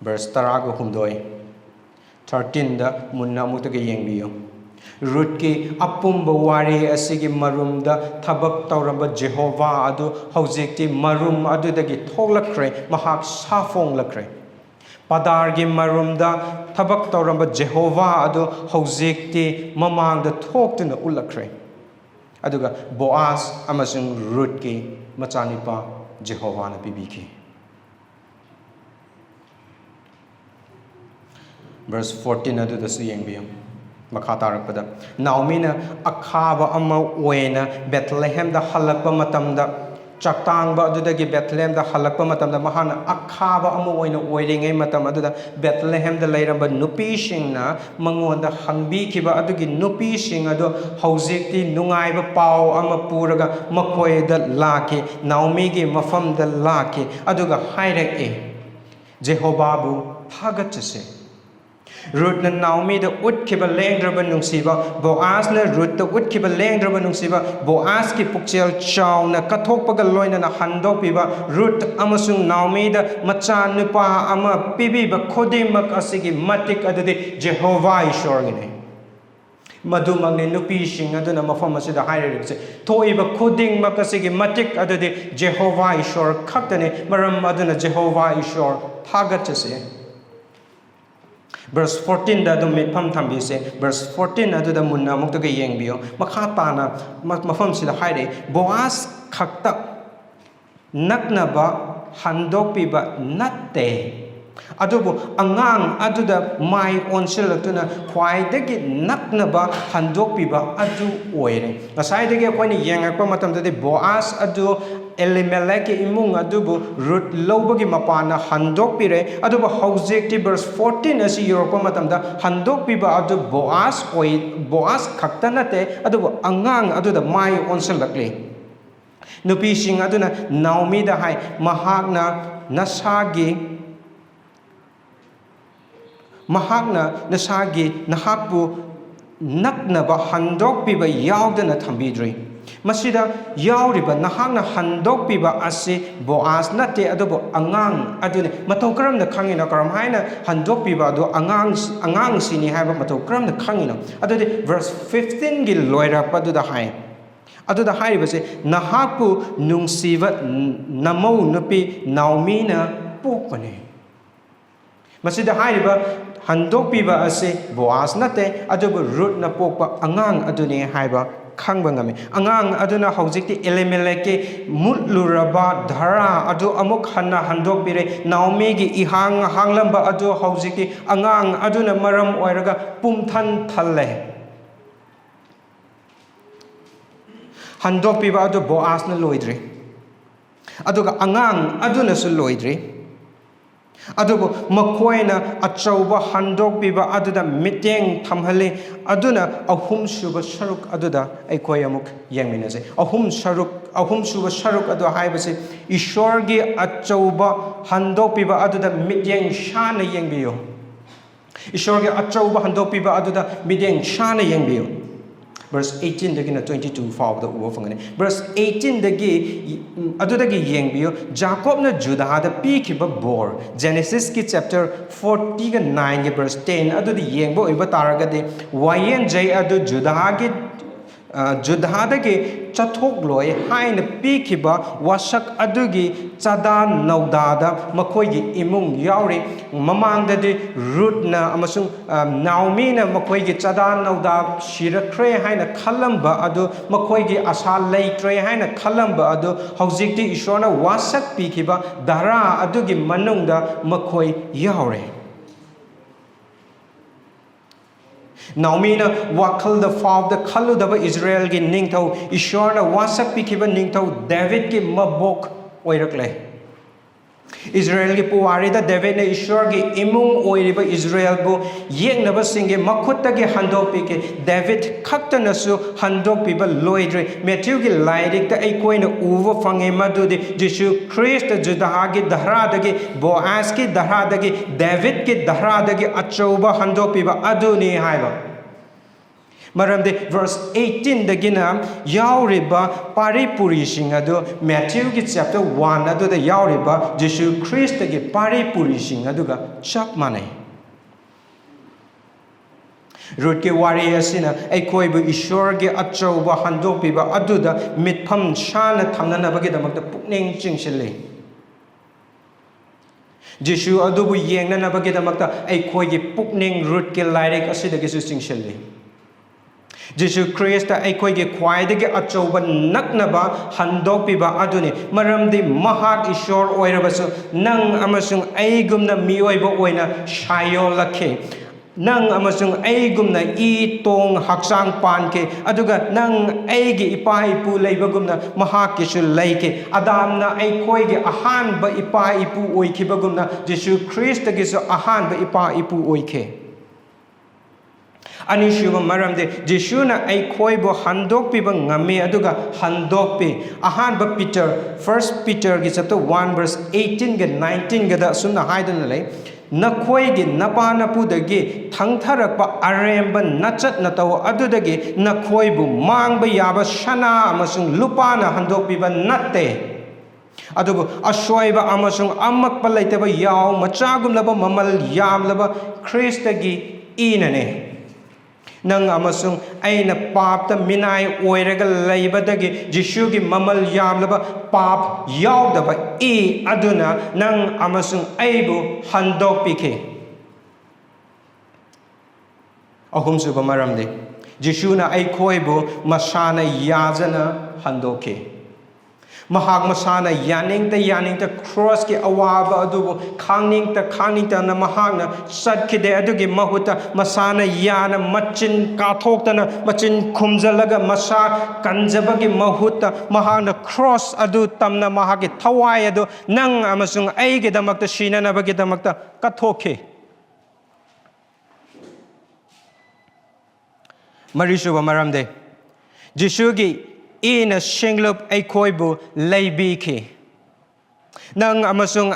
verse 13 da munna mutagi yengbiyo Ruth ki apumba wari asigi marum da thabak tauramba Jehovah adu hojikti marum adu dagi thoglakre mahak safong lakre Padargi marumda thabak tauramba Jehovah adu hojikti mamangda thoktuna ulakre aduga Boaz amasung Ruth ki machanipa Jehovah na pibiki verse 14 adu dasu yengbiyo makha tarakpada Naomi na akhaba ama oina Bethlehem da halakpa matamda Chaktangba adudagi Bethlehem da halakpa matamda mahana akhaba ama oina oiringai matam aduda Bethlehem da lairamba nupi singna mangonda hangbikiba adugi nupi sing adu hojikti nungaiba pau ama puraga makoi da laki Naomi gi mafam da laki aduga hairek e Jehovahbu thagatchase Ruth na Naomi da utkiba lengdraba nungsiba Boaz na Ruth da utkiba lengdraba nungsiba Boaz ki pukchel chaw na kathokpaga loinana handokpiba Ruth amasung Naomi da macha nupa ama pibiba khodimak asigi matik adudi Jehovah Esorgi ne madumagne nupi sing aduna mafam asida hairikse thoiba khudingmak asigi matik adudi Jehovah Esor khaktane maram aduna Jehovah Esor thagatchase Verse 14 da dum metham thambi se verse 14 adu da munna mukta ge yengbiyo makha tana mafam sida haire Boaz khakta naknaba handokpiba natte adubu angang aduda mai onsilatuna khwaidagi naknaba handokpiba adu oire ngasaidagi akoini yengakpa matamda de Boaz adu Elimelech imung adubu Ruth lobagi mapana handokpire adubu hojikti verse 14 asi Europa matamda handokpiba adu Boaz khakta nate adubu angang aduda mai onsilakli nupi sing aduna Naomi da hai mahakna nasagi nahakbu naknaba handokpiba yaudana thambidri masida yauriba nahakna handokpiba asi Boaz nate adubu angang adune matau karamna khangina karam haina handokpiba adu angang sini haiba matau karamna khangina adudi verse 15 gi loirakpa du da hai aduda hairibase nahakpu nungsiva namau nupi Naomi na pokpane masida hairiba handokpiba ase Boaz nate adubu Ruth na pokpa angang adune haiba khangba ngame angang aduna hojikti Elimelech mutluraba dhara adu amuk hanna handokpire Naomi gi ihang hanglamba adu hojikti angang aduna maram oiraga pumthan thalle handokpiba adu Boaz na loidre aduga angang aduna su loidre adubu makoina achauba handokpiba aduda miteng thamhale aduna ahum suba sharuk aduda aikoi amuk yengminase ahum suba sharuk adu haibase Esorgi achauba handokpiba aduda miteng shana yengbiyo Esorgi achauba handokpiba aduda mideng shana yengbiyu. Verse 18 dagina 22 fawda uwa fangani. Verse 18 dagi adudagi yengbiyu Jacob na Judah da pikiba bor. Genesis ki chapter 49 ge verse 10 adudi yengbo iba taragadi wayen jay adu Judah dagi chathok loy hain pikiba wasak adugi chada naudada makoigi imung yauri mamang dadi Ruth na amasung Naomi na makoigi chada nauda shirakre hain khalamba adu makoigi asa leitre hain khalamba adu haujikti Esorna wasak pikiba dara adugi manungda makoi yauri Naomi na wakal the fav the kalu daba Israel ki ningtau Esorna wasak pikiba ningtau David ki mabok oirakle Israel ki puwari da David na Esorgi imung oiriba Israel bu yengnaba singe makutta ki handok pike David khakta nasu handok piba loidre Matthew ki lairik ta aikoi na uva fange madudi Jesu Christ Judah ki dahra dagi Boaz ki dahra dagi David ki dahra dagi achauba handok piba aduni haiba Maramdi verse 18 dagina yauriba paripuri singadu Matthew ki chapter 1 adu da yauriba Jesu Christ ki paripuri singaduga chap mane Ruth ki wari asina aikoi bu Esorgi achauba handokpiba aduda mitpham shana thamnanabagi damakta pukning chingshile Jesu adubu yengnanabagi damakta aikoi ki pukning Ruth ki lairik asidagi su chingshile Jesu Christ aikoi ge khwaidagi achauba naknaba handokpiba aduni maramdi mahak Esor oirabasu nang amasung aigumna mioiba oina shayolakhe nang amasung aigumna I tong haksang panke aduga nang aigi ipa ipu leibagumna mahak kisu leike adamna aikoi ge ahanba ipa ipu oikibagumna Jesu Christ gisu ahanba ipa ipu oike Anishuba maramde Jeshuna aikoi bo handokpiba ngame aduga handokpi ahanba Peter 1 Peter ki chapter 1 verse 18 ga 19 ga da sumna haidana lei nakoi gi napa napu dagi thangtharakpa aremba nachat nataw adudagi nakoi bu mangba yaba shana amasung lupa na handokpiba natte adubu ashoiba amasung amakpa leitaba yaw machagumlaba mamal yamlaba Christagi inane Nang amasung aina pap ta minai oiraga leibadagi Jesu ki mamal yamlaba pap yaudaba aduna nang amasung aibu handokpike ahumsuba maramde Jesu na aikoibu masana yazana handoke Mahak masana yaning ta cross ki awaba adubu khangning ta na mahak na satkide adugi mahuta masana yana machin kathok ta na machin khumjalaga masa kanjabagi mahuta mahak na cross adu tamna mahak ki thawai adu nang amasung aigi damakta shina na bagi damakta kathoke Marisuba maramde Jesu ki ina shinglup aikoibu leibiki nang amasung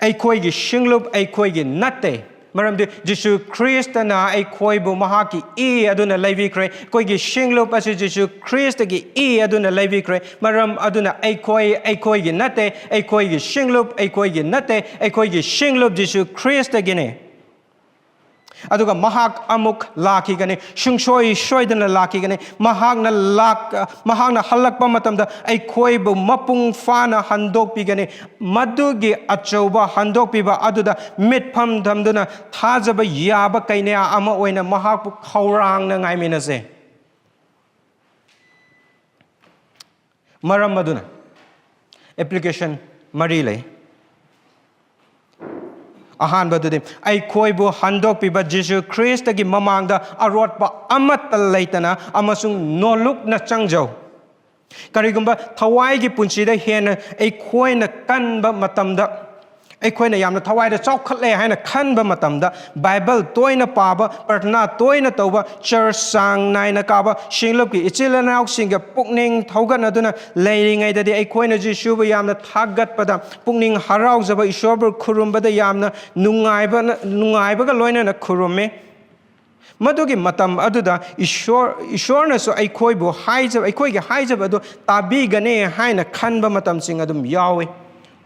aikoi gi shinglup aikoi gi natte maramde Jesu Christ na aikoibu mahaki aduna leibikre koi gi shinglup as Jesu Christ gi aduna leibikre maram aduna aikoi gi natte aikoi gi shinglup aikoi gi natte aikoi gi shinglup Jesu Christ gi ne aduga mahak amuk laki gane shungshoi shoidana laki gane mahak na halakpa matamda aikoi bu mapung fana handokpi gane madugi achauba handokpiba aduda mitpham damduna thajaba yaba kaine ama oina mahak bu khaurang na ngaiminase maram maduna application marilei ahan badudi aikoi bu handokpiba Jesu Christ gi mamangda arotpa amat leitana amasung noluk na changjau karigumba thawai gi punchida hena aikoi na kanba matamda ꯑꯩꯈꯣꯏꯅ ꯌꯥꯝꯅ ꯊꯋꯥꯏꯗ ꯆꯥꯎꯈꯠꯂꯦ ꯍꯥꯏꯅ ꯈꯟꯕ ꯃꯇꯝꯗ Bible ꯇꯣꯏꯅ ꯄꯥꯕ ꯄ꯭ꯔꯊꯅꯥ ꯇꯣꯏꯅ ꯇꯧꯕ ꯆꯔꯆ ꯆꯥꯡ ꯅꯥꯏꯅ ꯀꯥꯕ ꯁꯤꯡꯂꯨꯞꯀꯤ ꯏꯆꯤꯜ ꯏꯅꯥꯎꯁꯤꯡꯒ ꯄꯨꯛꯅꯤꯡ ꯊꯧꯒꯠꯅꯗꯨꯅ ꯂꯩꯔꯤꯉꯩꯗꯗꯤ ꯑꯩꯈꯣꯏꯅ ꯖꯤꯁꯨꯕꯨ ꯌꯥꯝꯅ ꯊꯥꯒꯠꯄꯗ ꯄꯨꯛꯅꯤꯡ ꯍꯔꯥꯎꯖꯕ ꯏꯁꯣꯔꯕꯨ ꯈꯨꯔꯨꯝꯕꯗ ꯌꯥꯝꯅ ꯅꯨꯡꯉꯥꯏꯕꯒ ꯂꯣꯏꯅꯅ ꯈꯨꯔꯨꯝꯃꯤ ꯃꯗꯨꯒꯤ ꯃꯇꯝ ꯑꯗꯨꯗ ꯏꯁꯣꯔꯅꯁꯨ ꯑꯩꯈꯣꯏꯒꯤ ꯍꯥꯏꯖꯕ ꯑꯗꯨ ꯇꯥꯕꯤꯒꯅꯤ ꯍꯥꯏꯅ ꯈꯟꯕ ꯃꯇꯝꯁꯤꯡ ꯑꯗꯨꯝ ꯌꯥꯎꯏ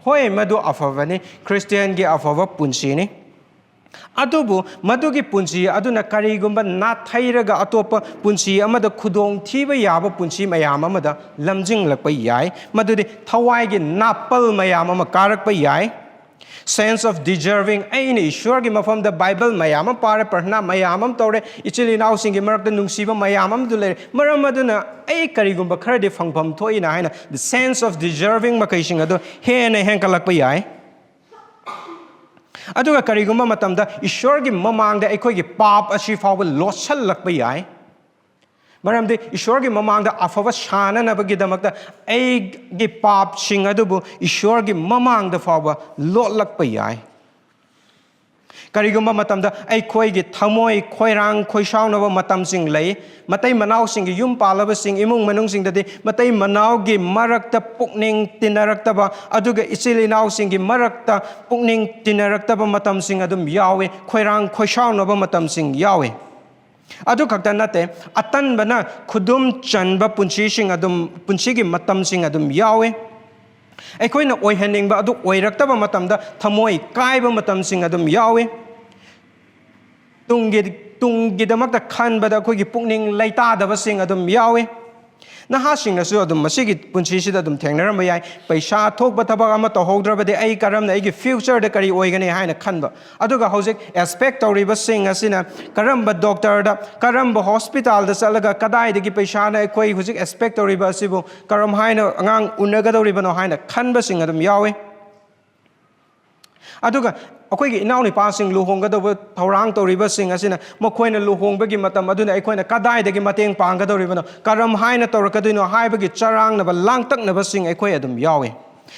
ꯍꯣꯏ ꯃꯗꯨ ꯑꯐꯕꯅꯤ ꯈ꯭ꯔꯤꯁꯇꯤꯌꯥꯟꯒꯤ ꯑꯐꯕ ꯄꯨꯟꯁꯤꯅꯤ ꯑꯗꯨꯕꯨ ꯃꯗꯨꯒꯤ ꯄꯨꯟꯁꯤ ꯑꯗꯨꯅ ꯀꯔꯤꯒꯨꯝꯕ ꯅꯥꯊꯩꯔꯒ ꯑꯇꯣꯞꯄ ꯄꯨꯟꯁꯤ ꯑꯃꯗ ꯈꯨꯗꯣꯡꯊꯤꯕ ꯌꯥꯕ ꯄꯨꯟꯁꯤ ꯃꯌꯥꯝ ꯑꯃꯗ ꯂꯝꯖꯤꯡꯂꯛꯄ ꯌꯥꯏ ꯃꯗꯨꯗꯤ ꯊꯋꯥꯏꯒꯤ ꯅꯥꯄꯜ ꯃꯌꯥꯝ ꯑꯃ ꯀꯥꯔꯛꯄ ꯌꯥꯏ sense of deserving ꯑꯩꯅ ꯏꯁꯣꯔꯒꯤ ꯃꯐꯝꯗ ꯕꯥꯏꯕꯜ ꯃꯌꯥꯝ ꯑꯃ ꯄꯥꯔꯦ ꯄ꯭ꯔꯊꯅꯥ ꯃꯌꯥꯝ ꯑꯃ ꯇꯧꯔꯦ ꯏꯆꯤꯜ ꯏꯅꯥꯎꯁꯤꯡꯒꯤ ꯃꯔꯛꯇ ꯅꯨꯡꯁꯤꯕ ꯃꯌꯥꯝ ꯑꯃꯗꯨ ꯂꯩꯔꯦ ꯃꯔꯝ ꯑꯗꯨꯅ ꯑꯩ ꯀꯔꯤꯒꯨꯝꯕ ꯈꯔꯗꯤ ꯐꯪꯐꯝ ꯊꯣꯛꯏꯅ ꯍꯥꯏꯅ the sense of deserving ꯃꯈꯩꯁꯤꯡ ꯑꯗꯨ ꯍꯦꯟꯅ ꯍꯦꯟꯒꯠꯂꯛꯄ ꯌꯥꯏ ꯑꯗꯨꯒ ꯀꯔꯤꯒꯨꯝꯕ ꯃꯇꯝꯗ ꯏꯁꯣꯔꯒꯤ ꯃꯃꯥꯡꯗ ꯑꯩꯈꯣꯏꯒꯤ ꯄꯥꯞ ꯑꯁꯤ ꯐꯥꯎꯕ ꯂꯣꯠꯁꯤꯜꯂꯛꯄ ꯌꯥꯏ ꯃꯔꯝꯗꯤ ꯏꯁꯣꯔꯒꯤ ꯃꯃꯥꯡꯗ ꯑꯐꯕ ꯁꯥꯅꯅꯕꯒꯤꯗꯃꯛꯇ ꯑꯩꯒꯤ ꯄꯥꯞꯁꯤꯡ ꯑꯗꯨꯕꯨ ꯏꯁꯣꯔꯒꯤ ꯃꯃꯥꯡꯗ ꯐꯥꯎꯕ ꯂꯣꯠꯂꯛꯄ ꯌꯥꯏ ꯀꯔꯤꯒꯨꯝꯕ ꯃꯇꯝꯗ ꯑꯩꯈꯣꯏꯒꯤ ꯊꯃꯣꯏ ꯈꯣꯏꯔꯥꯡ ꯈꯣꯏꯁꯥꯎꯅꯕ ꯃꯇꯝꯁꯤꯡ ꯂꯩ ꯃꯇꯩ ꯃꯅꯥꯎꯁꯤꯡꯒꯤ ꯌꯨꯝ ꯄꯥꯜꯂꯕꯁꯤꯡ ꯏꯃꯨꯡ ꯃꯅꯨꯡꯁꯤꯡꯗꯗꯤ ꯃꯇꯩ ꯃꯅꯥꯎꯒꯤ ꯃꯔꯛꯇ ꯄꯨꯛꯅꯤꯡ ꯇꯤꯟꯅꯔꯛꯇꯕ ꯑꯗꯨꯒ ꯏꯆꯤꯜ ꯏꯅꯥꯎꯁꯤꯡꯒꯤ ꯃꯔꯛꯇ ꯄꯨꯛꯅꯤꯡ ꯇꯤꯟꯅꯔꯛꯇꯕ ꯃꯇꯝꯁꯤꯡ ꯑꯗꯨꯝ ꯌꯥꯎꯏ ꯈꯣꯏꯔꯥꯡ ꯈꯣꯏꯁꯥꯎꯅꯕ ꯃꯇꯝꯁꯤꯡ ꯌꯥꯎꯏ ꯑꯗꯨ ꯈꯛꯇ ꯅꯠꯇꯦ ꯑꯇꯟꯕꯅ ꯈꯨꯗꯨꯝ ꯆꯟꯕ ꯄꯨꯟꯁꯤꯒꯤ ꯃꯇꯝꯁꯤꯡ ꯑꯗꯨም ꯌꯥꯎꯏ ꯑꯩꯈꯣꯏꯅ ꯑꯣꯏꯍꯟꯅꯤꯡꯕ ꯑꯗꯨ ꯑꯣꯏꯔꯛꯇꯕ ꯃꯇꯝꯗ ꯊꯃꯣꯏ ꯀꯥꯏꯕ ꯃꯇꯝꯁꯤꯡ ꯑꯗꯨꯝ ꯌꯥꯎꯏ ꯇꯨꯡꯒꯤꯗꯃꯛꯇ ꯈꯟꯕꯗ ꯑꯩꯈꯣꯏꯒꯤ ꯄꯨꯛꯅꯤꯡ ꯂꯩꯇꯥꯗꯕꯁꯤꯡ ꯑꯗꯨꯝ ꯌꯥꯎꯏ ꯅꯍꯥꯁꯤꯡꯅꯁꯨ ꯑꯗꯨꯝ ꯃꯁꯤꯒꯤ ꯄꯨꯟꯁꯤꯁꯤꯗ ꯑꯗꯨꯝ ꯊꯦꯡꯅꯔꯝꯕ ꯌꯥꯏ ꯄꯩꯁꯥ ꯊꯣꯛꯄ ꯊꯕꯛ ꯑꯃ ꯇꯧꯍꯧꯗ꯭ꯔꯕꯗꯤ ꯑꯩ ꯀꯔꯝꯅ ꯑꯩꯒꯤ ꯐ꯭ꯌꯨꯆꯔꯗ ꯀꯔꯤ ꯑꯣꯏꯒꯅꯤ ꯍꯥꯏꯅ ꯈꯟꯕ ꯑꯗꯨꯒ ꯍꯧꯖꯤꯛ ꯑꯦꯛꯁꯄꯦꯛ ꯇꯧꯔꯤꯕꯁꯤꯡ ꯑꯁꯤꯅ ꯀꯔꯝꯕ ꯗꯣꯛꯇꯔꯗ ꯀꯔꯝꯕ ꯍꯣꯁꯄꯤꯇꯥꯜꯗ ꯆꯠꯂꯒ ꯀꯗꯥꯏꯗꯒꯤ ꯄꯩꯁꯥꯅ ꯑꯩꯈꯣꯏ ꯍꯧꯖꯤꯛ ꯑꯦꯛꯁꯄꯦꯛ ꯇꯧꯔꯤꯕ ꯑꯁꯤꯕꯨ ꯀꯔꯝ ꯍꯥꯏꯅ ꯑꯉꯥꯡ ꯎꯅꯒꯗꯧꯔꯤꯕꯅꯣ ꯍꯥꯏꯅ ꯈꯟꯕꯁꯤꯡ ꯑꯗꯨꯝ ꯌꯥꯎꯏ ꯑꯗꯨꯒ ꯑꯩꯈꯣꯏꯒꯤ ꯏꯅꯥꯎꯅꯨꯄꯥꯁꯤꯡ ꯂꯨꯍꯣꯡꯒꯗꯧꯕ ꯊꯧꯔꯥꯡ ꯇꯧꯔꯤꯕꯁꯤꯡ ꯑꯁꯤꯅ ꯃꯈꯣꯏꯅ ꯂꯨꯍꯣꯡꯕꯒꯤ ꯃꯇꯝ ꯑꯗꯨꯅ ꯑꯩꯈꯣꯏꯅ ꯀꯗꯥꯏꯗꯒꯤ ꯃꯇꯦꯡ ꯄꯥꯡꯒꯗꯧꯔꯤꯕꯅꯣ ꯀꯔꯝ ꯍꯥꯏꯅ ꯇꯧꯔꯛꯀꯗꯣꯏꯅꯣ ꯍꯥꯏꯕꯒꯤ ꯆꯔꯥꯡꯅꯕ ꯂꯥꯡꯇꯛꯅꯕꯁꯤꯡ ꯑꯩꯈꯣꯏ ꯑꯗꯨꯝ ꯌꯥꯎꯏ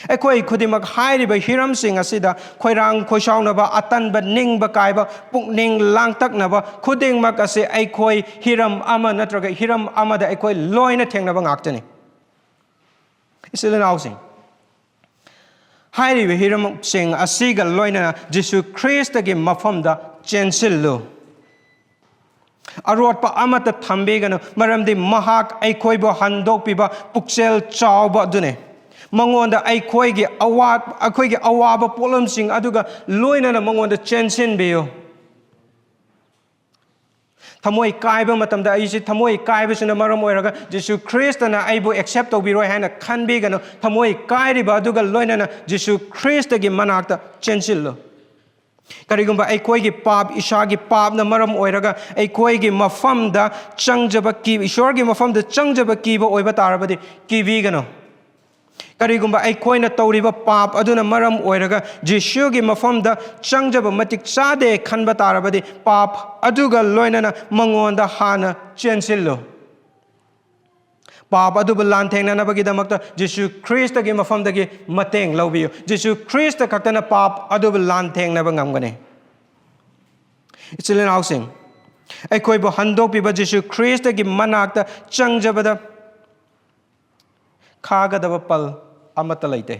ꯑꯩꯈꯣꯏ ꯈꯨꯗꯤꯡꯃꯛ ꯍꯥꯏꯔꯤꯕ ꯍꯤꯔꯝꯁꯤꯡ ꯑꯁꯤꯗ ꯈꯣꯏꯔꯥꯡ ꯈꯣꯏꯁꯥꯎꯅꯕ ꯑꯇꯟꯕ ꯅꯤꯡꯕ ꯀꯥꯏꯕ ꯄꯨꯛꯅꯤꯡ ꯂꯥꯡꯇꯛꯅꯕ ꯈꯨꯗꯤꯡꯃꯛ ꯑꯁꯤ ꯑꯩꯈꯣꯏ ꯍꯤꯔꯝ ꯑꯃ ꯅꯠꯇ꯭ꯔꯒ ꯍꯤꯔꯝ ꯑꯃꯗ ꯑꯩꯈꯣꯏ ꯂꯣꯏꯅ ꯊꯦꯡꯅꯕ ꯉꯥꯛꯇꯅꯤ ꯏꯆꯤꯜ ꯏꯅꯥꯎꯁꯤꯡ ꯍꯥꯏꯔꯤꯕ ꯍꯤꯔꯝꯁꯤꯡ ꯑꯁꯤꯒ ꯂꯣꯏꯅꯅ ꯖꯤꯁꯨ ꯈ꯭ꯔꯤꯁꯇꯒꯤ ꯃꯐꯝꯗ ꯆꯦꯟꯁꯤꯜꯂꯨ ꯑꯔꯣꯠꯄ ꯑꯃꯠꯇ ꯊꯝꯕꯤꯒꯅꯨ ꯃꯔꯝꯗꯤ ꯃꯍꯥꯛ ꯑꯩꯈꯣꯏꯕꯨ ꯍꯟꯗꯣꯛꯄꯤꯕ ꯄꯨꯛꯆꯦꯜ ꯆꯥꯎꯕ ꯑꯗꯨꯅꯤ ꯃꯉꯣꯟꯗ ꯑꯩꯈꯣꯏꯒꯤ ꯑꯋꯥꯕ ꯄꯣꯠꯂꯝꯁꯤꯡ ꯑꯗꯨꯒ ꯂꯣꯏꯅꯅ ꯃꯉꯣꯟꯗ ꯆꯦꯟꯁꯤꯟꯕꯤꯌꯨ ꯊꯃꯣꯏ ꯀꯥꯏꯕ ꯃꯇꯝꯗ ꯑꯩꯁꯤ ꯊꯃꯣꯏ ꯀꯥꯏꯕꯁꯤꯅ ꯃꯔꯝ ꯑꯣꯏꯔꯒ ꯖꯤꯁꯨ ꯈ꯭ꯔꯤꯁꯇꯅ ꯑꯩꯕꯨ ꯑꯦꯛꯁꯦꯞ ꯇꯧꯕꯤꯔꯣꯏ ꯍꯥꯏꯅ ꯈꯟꯕꯤꯒꯅꯨ ꯊꯃꯣꯏ ꯀꯥꯏꯔꯤꯕ ꯑꯗꯨꯒ ꯂꯣꯏꯅꯅ ꯖꯤꯁꯨ ꯈ꯭ꯔꯤꯁꯇꯒꯤ ꯃꯅꯥꯛꯇ ꯆꯦꯟꯁꯤꯜꯂꯨ ꯀꯔꯤꯒꯨꯝꯕ ꯑꯩꯈꯣꯏꯒꯤ ꯄꯥꯞ ꯏꯁꯥꯒꯤ ꯄꯥꯞꯅ ꯃꯔꯝ ꯑꯣꯏꯔꯒ ꯑꯩꯈꯣꯏꯒꯤ ꯃꯐꯝꯗ ꯏꯁꯣꯔꯒꯤ ꯃꯐꯝꯗ ꯆꯪꯖꯕ ꯀꯤꯕ ꯑꯣꯏꯕ ꯇꯥꯔꯕꯗꯤ ꯀꯤꯕꯤꯒꯅꯨ ꯀꯔꯤꯒꯨꯝꯕ ꯑꯩꯈꯣꯏꯅ ꯇꯧꯔꯤꯕ ꯄꯥꯞ ꯑꯗꯨꯅ ꯃꯔꯝ ꯑꯣꯏꯔꯒ ꯖꯤꯁꯨꯒꯤ ꯃꯐꯝꯗ ꯆꯪꯖꯕ ꯃꯇꯤꯛ ꯆꯥꯗꯦ ꯈꯟꯕ ꯇꯥꯔꯕꯗꯤ ꯄꯥꯞ ꯑꯗꯨꯒ ꯂꯣꯏꯅꯅ ꯃꯉꯣꯟꯗ ꯍꯥꯟꯅ ꯆꯦꯟꯁꯤꯜꯂꯨ ꯄꯥꯞ ꯑꯗꯨꯕꯨ ꯂꯥꯟꯊꯦꯡꯅꯅꯕꯒꯤꯗꯃꯛꯇ ꯖꯤꯁꯨ ꯈ꯭ꯔꯤꯁꯇꯒꯤ ꯃꯐꯝꯗꯒꯤ ꯃꯇꯦꯡ ꯂꯧꯕꯤꯌꯨ ꯖꯤꯁꯨ ꯈ꯭ꯔꯤꯁꯇ ꯈꯛꯇꯅ ꯄꯥꯞ ꯑꯗꯨꯕꯨ ꯂꯥꯟꯊꯦꯡꯅꯕ ꯉꯝꯒꯅꯤ ꯏꯆꯤꯜ ꯏꯅꯥꯎꯁꯤꯡ ꯑꯩꯈꯣꯏꯕꯨ ꯍꯟꯗꯣꯛꯄꯤꯕ ꯖꯤꯁꯨ ꯈ꯭ꯔꯤꯁꯇꯒꯤ ꯃꯅꯥꯛꯇ ꯆꯪꯖꯕꯗ ꯈꯥꯒꯗꯕ ꯄꯜ ꯑꯃꯠꯇ ꯂꯩꯇꯦ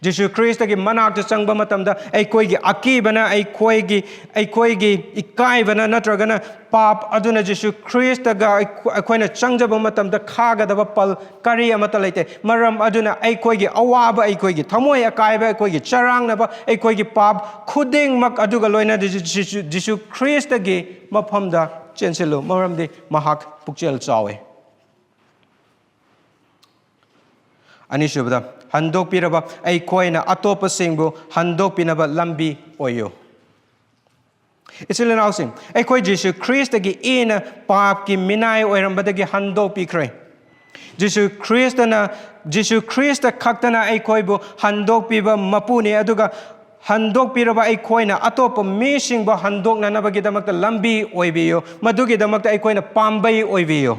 ꯖꯤꯁꯨ ꯈ꯭ꯔꯤꯁꯇꯒꯤ ꯃꯅꯥꯛꯇ ꯆꯪꯕ ꯃꯇꯝꯗ ꯑꯩꯈꯣꯏꯒꯤ ꯑꯀꯤꯕꯅ ꯑꯩꯈꯣꯏꯒꯤ ꯏꯀꯥꯏꯕꯅ ꯅꯠꯇ꯭ꯔꯒꯅ ꯄꯥꯞ ꯑꯗꯨꯅ ꯖꯤꯁꯨ ꯈ꯭ꯔꯤꯁꯇꯒ ꯑꯩꯈꯣꯏꯅ ꯆꯪꯖꯕ ꯃꯇꯝꯗ ꯈꯥꯒꯗꯕ ꯄꯜ ꯀꯔꯤ ꯑꯃꯠꯇ ꯂꯩꯇꯦ ꯃꯔꯝ ꯑꯗꯨꯅ ꯑꯩꯈꯣꯏꯒꯤ ꯑꯋꯥꯕ ꯑꯩꯈꯣꯏꯒꯤ ꯊꯃꯣꯏ ꯑꯀꯥꯏꯕ ꯑꯩꯈꯣꯏꯒꯤ ꯆꯔꯥꯡꯅꯕ ꯑꯩꯈꯣꯏꯒꯤ ꯄꯥꯞ ꯈꯨꯗꯤꯡꯃꯛ ꯑꯗꯨꯒ ꯂꯣꯏꯅꯅ ꯖꯤꯁꯨ ꯈ꯭ꯔꯤꯁꯇꯒꯤ ꯃꯐꯝꯗ ꯆꯦꯟꯁꯤꯜꯂꯨ ꯃꯔꯝꯗꯤ ꯃꯍꯥꯛ ꯄꯨꯛꯆꯦꯜ ꯆꯥꯎꯏ ꯑꯅꯤꯁꯨꯕꯗ ꯍꯟꯗꯣꯛꯄꯤꯔꯕ ꯑꯩꯈꯣꯏꯅ ꯑꯇꯣꯞꯄꯁꯤꯡꯕꯨ ꯍꯟꯗꯣꯛꯄꯤꯅꯕ ꯂꯝꯕꯤ ꯑꯣꯏꯌꯨ ꯏꯆꯤꯜ ꯏꯅꯥꯎꯁꯤꯡ ꯑꯩꯈꯣꯏ ꯖꯤꯁꯨ ꯈ꯭ꯔꯤꯁꯇꯒꯤ ꯏꯅ ꯄꯥꯞꯀꯤ ꯃꯤꯅꯥꯏ ꯑꯣꯏꯔꯝꯕꯗꯒꯤ ꯍꯟꯗꯣꯛꯄꯤꯈ꯭ꯔꯦ ꯖꯤꯁꯨ ꯈ꯭ꯔꯤꯁꯇ ꯈꯛꯇꯅ ꯑꯩꯈꯣꯏꯕу ꯍꯟꯗꯣꯛꯄꯤꯕ ꯃꯄꯨꯅꯤ ꯑꯗꯨꯒ ꯍꯟꯗꯣꯛꯄꯤꯔꯕ ꯑꯩꯈꯣꯏꯅ ꯑꯇꯣꯞꯄ ꯃꯤꯁꯤꯡꯕꯨ ꯍꯟꯗꯣꯛꯅꯅꯕꯒꯤꯗꯃꯛꯇ ꯂꯝꯕꯤ ꯑꯣꯏꯕꯤꯌꯨ ꯃꯗꯨꯒꯤꯗꯃꯛꯇ ꯑꯩꯈꯣꯏꯅ ꯄꯥꯝꯕꯩ ꯑꯣꯏꯕꯤꯌꯨ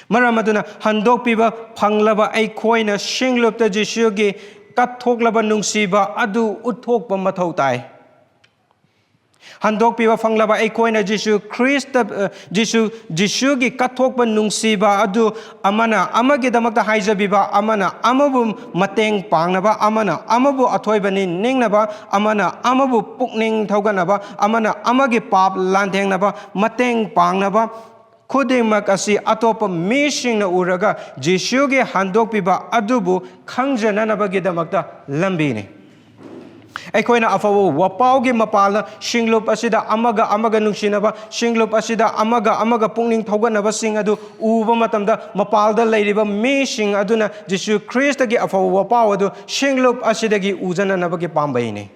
ꯃꯔꯝ ꯑꯗꯨꯅ ꯍꯟꯗꯣꯛꯄꯤꯕ ꯐꯪꯂꯕ ꯑꯩꯈꯣꯏꯅ ꯁꯤꯡꯂꯨꯞꯇ ꯖꯤꯁꯨꯒꯤ kathok nungsiba adu uthokpa mathau tai Handokpiba fanglaba aikoina Jisu Christ Jisu gi kathokpa nungsiba adu amana amagi damakta haijabiba amana amabu mateng pangnaba amana amabu athoibani ningnaba amana amabu pukning thauganaba amana amagi pap lanthengnaba mateng pangnaba khudingmak asi atopa mishingna uraga Jisu gi handokpiba adubu khangjananabagi damakta lambini Aikoina afawo wapaugi mapalna shinglup asida amaga nungsinaba shinglup asida amaga pungning thoganaba sing adu uba matamda mapalda leiriba mishing aduna Jisu Christ gi afawo wapau adu shinglup asidagi ujananabagi pambaini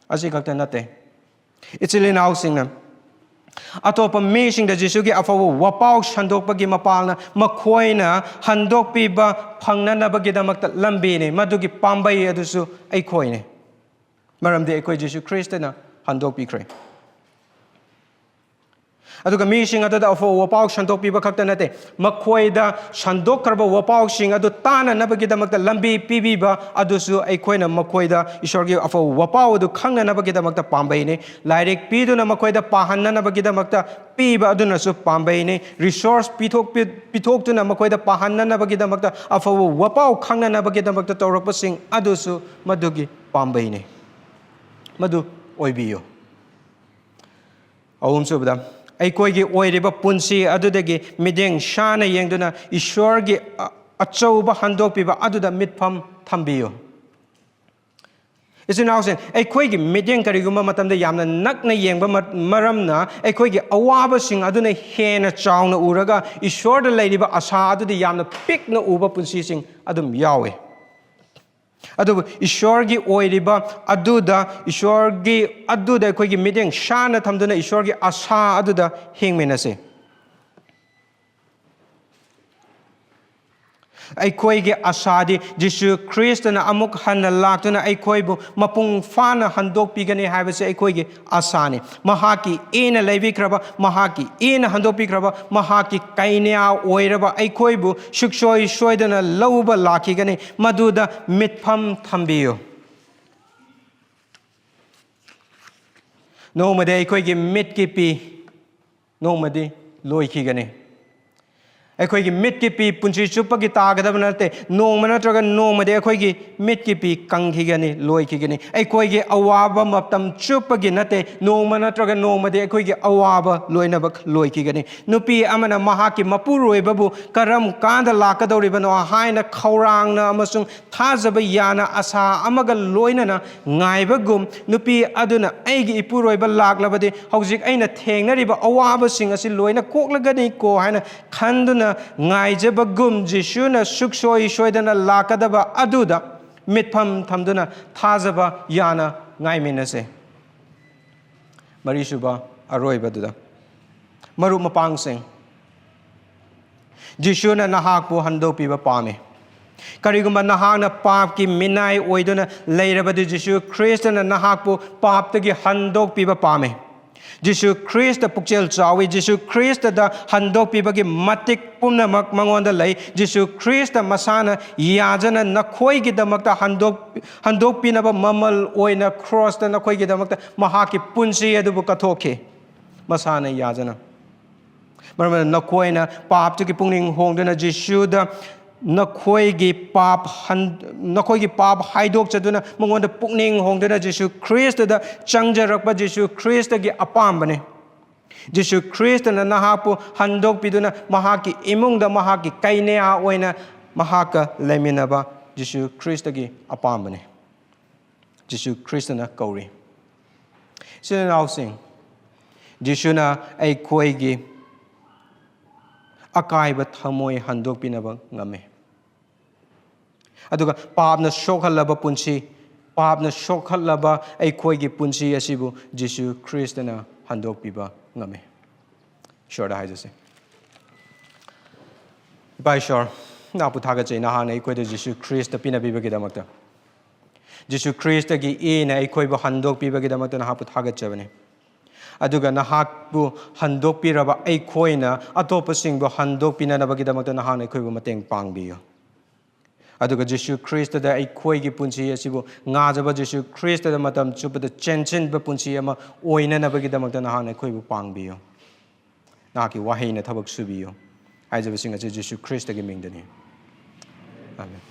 asi kakta nate ichilinaw singna Atopa mishing da Jisu gi afawo wapau shandokpagi mapalna makhoina handokpiba phangnanabagi damakta lambini madugi pambai adusu aikhoine maramdi aikoi Jisu Christ na handokpikre aduga mishing adada afawo wapau shandokpiba khakta nate makhoida shandokkarba wapau sing adu tana nabagi damakta lambi pibiba adusu aikhoina makhoida Esorgi afawo wapau adu khangna nabagi damakta pambaine lairik piduna makhoida pahanna nabagi damakta piba aduna su pambaine resource pithoktuna makhoida pahanna nabagi damakta afawo wapau khangna nabagi damakta tawrakpa sing adusu madugi pambaine madu oibiyo ahum subda Aikoigi oiriba punsi adudagi mideng shana yengduna Esorgi achauba handokpiba aduda mitpham thambiyo Isinawsen aikoigi mideng kariguma matamda yamna nakna yengba maramna aikoigi awaba sing aduna hena chauna uraga Esorda leiriba asa adudi yamna pikna uba punsi sing adum yawe Adu Esorgi oiriba aduda Esorgi aduda aikoigi mideng shana thamduna Esorgi asa aduda hingmenase Aikoigi asadi Jisu Christ na amuk hanna laktuna aikoibu mapung fana handokpigani habase aikoigi asani mahaki ena leibikraba mahaki ena handokpikraba mahaki kainya oiraba aikoibu shuksoi shoidana lauba lakigani maduda mitpham thambiyo nomade aikoigi mitkipi nomade loikigani Aikoigi mitkipi punchi chupagi tagadaba nate nongma natraga nongmade aikoigi mitkipi kangkhigani loikigani aikoigi awaba maptam chupagi nate nongma natraga nongmade aikoigi awaba loinabak loikigani nupi amana mahaki mapuroibabu karam kanda lakadoribano haina khaurangna amasung thajaba yana asa amaga loinana ngaibagum nupi aduna aigi ipuroiba laklabade hojik aina thengnariba awaba sing asi loina koklagani ko haina khanduna ngaijabagum Jisuna suksoi shoidana lakadaba aduda mitpham thamduna thajaba yana ngaiminase marisuba aroibaduda maru mapangsing Jisuna nahakpu handokpiba pame karigumba nahakna papki minai oiduna leirabadi Jisu Christ na nahakpu paptagi handokpiba pame Jisu Christ pukchel chawi Jisu Christ da handokpibagi matik pumnamak mangonda lei Jisu Christ masana yajana nakhoigi damakta handokpinaba mamal oina cross da nakhoigi damakta mahaki punsi adubu kathokhe masana yajana maramana nakhoina paptugi pungning hongduna Jisu da nakhoigi pap haidok chaduna mangonda pukning hongduna Jisu Christ da changjarakpa Jisu Christ gi apambane Jisu Christ na nahapu handokpiduna mahaki imungda mahaki kainea oina mahaka leminaba Jisu Christ gi apambane Jisu Christ na kauri sinaw sing Jisu na ai khoigi akaiba thamoi handokpinaba ngame aduga papna shokhalaba punsi papna shokhalaba aikoigi punsi asibu Jisu Christ na handokpiba ngame shorda haijase by shor na puthaga chaina hana aikoida Jisu Christ pinabiba gidamakta Jisu Christ gi ena aikoiba handokpiba gidamakta na puthaga chabane aduga nahakbu handokpiraba aikoina atopasingbu handokpinanabagidamata nahana aikoibu mateng pangbiyo ꯑꯗꯨꯒ ꯖꯤꯁꯨ ꯈ꯭ꯔꯤꯁꯇꯗ ꯑꯩꯈꯣꯏꯒꯤ ꯄꯨꯟꯁꯤ ꯑꯁꯤꯕꯨ ꯉꯥꯖꯕ ꯖꯤꯁꯨ ꯈ꯭ꯔꯤꯁꯇꯗ ꯃꯇꯝ ꯆꯨꯞꯄꯗ ꯆꯦꯟꯁꯤꯟꯕ ꯄꯨꯟꯁꯤ ꯑꯃ ꯑꯣꯏꯅꯅꯕꯒꯤꯗꯃꯛꯇ ꯅꯍꯥꯛꯅ ꯑꯩꯈꯣꯏꯕꯨ ꯄꯥꯡꯕꯤꯌꯨ ꯅꯍꯥꯛꯀꯤ ꯋꯥꯍꯩꯅ ꯊꯕꯛ ꯁꯨꯕꯤꯌꯨ ꯍꯥꯏꯖꯕꯁꯤꯡ ꯑꯁꯤ ꯖꯤꯁꯨ ꯈ꯭ꯔꯤꯁꯇꯒꯤ ꯃꯤꯡꯗꯅꯤ ꯑꯥꯃꯦꯟ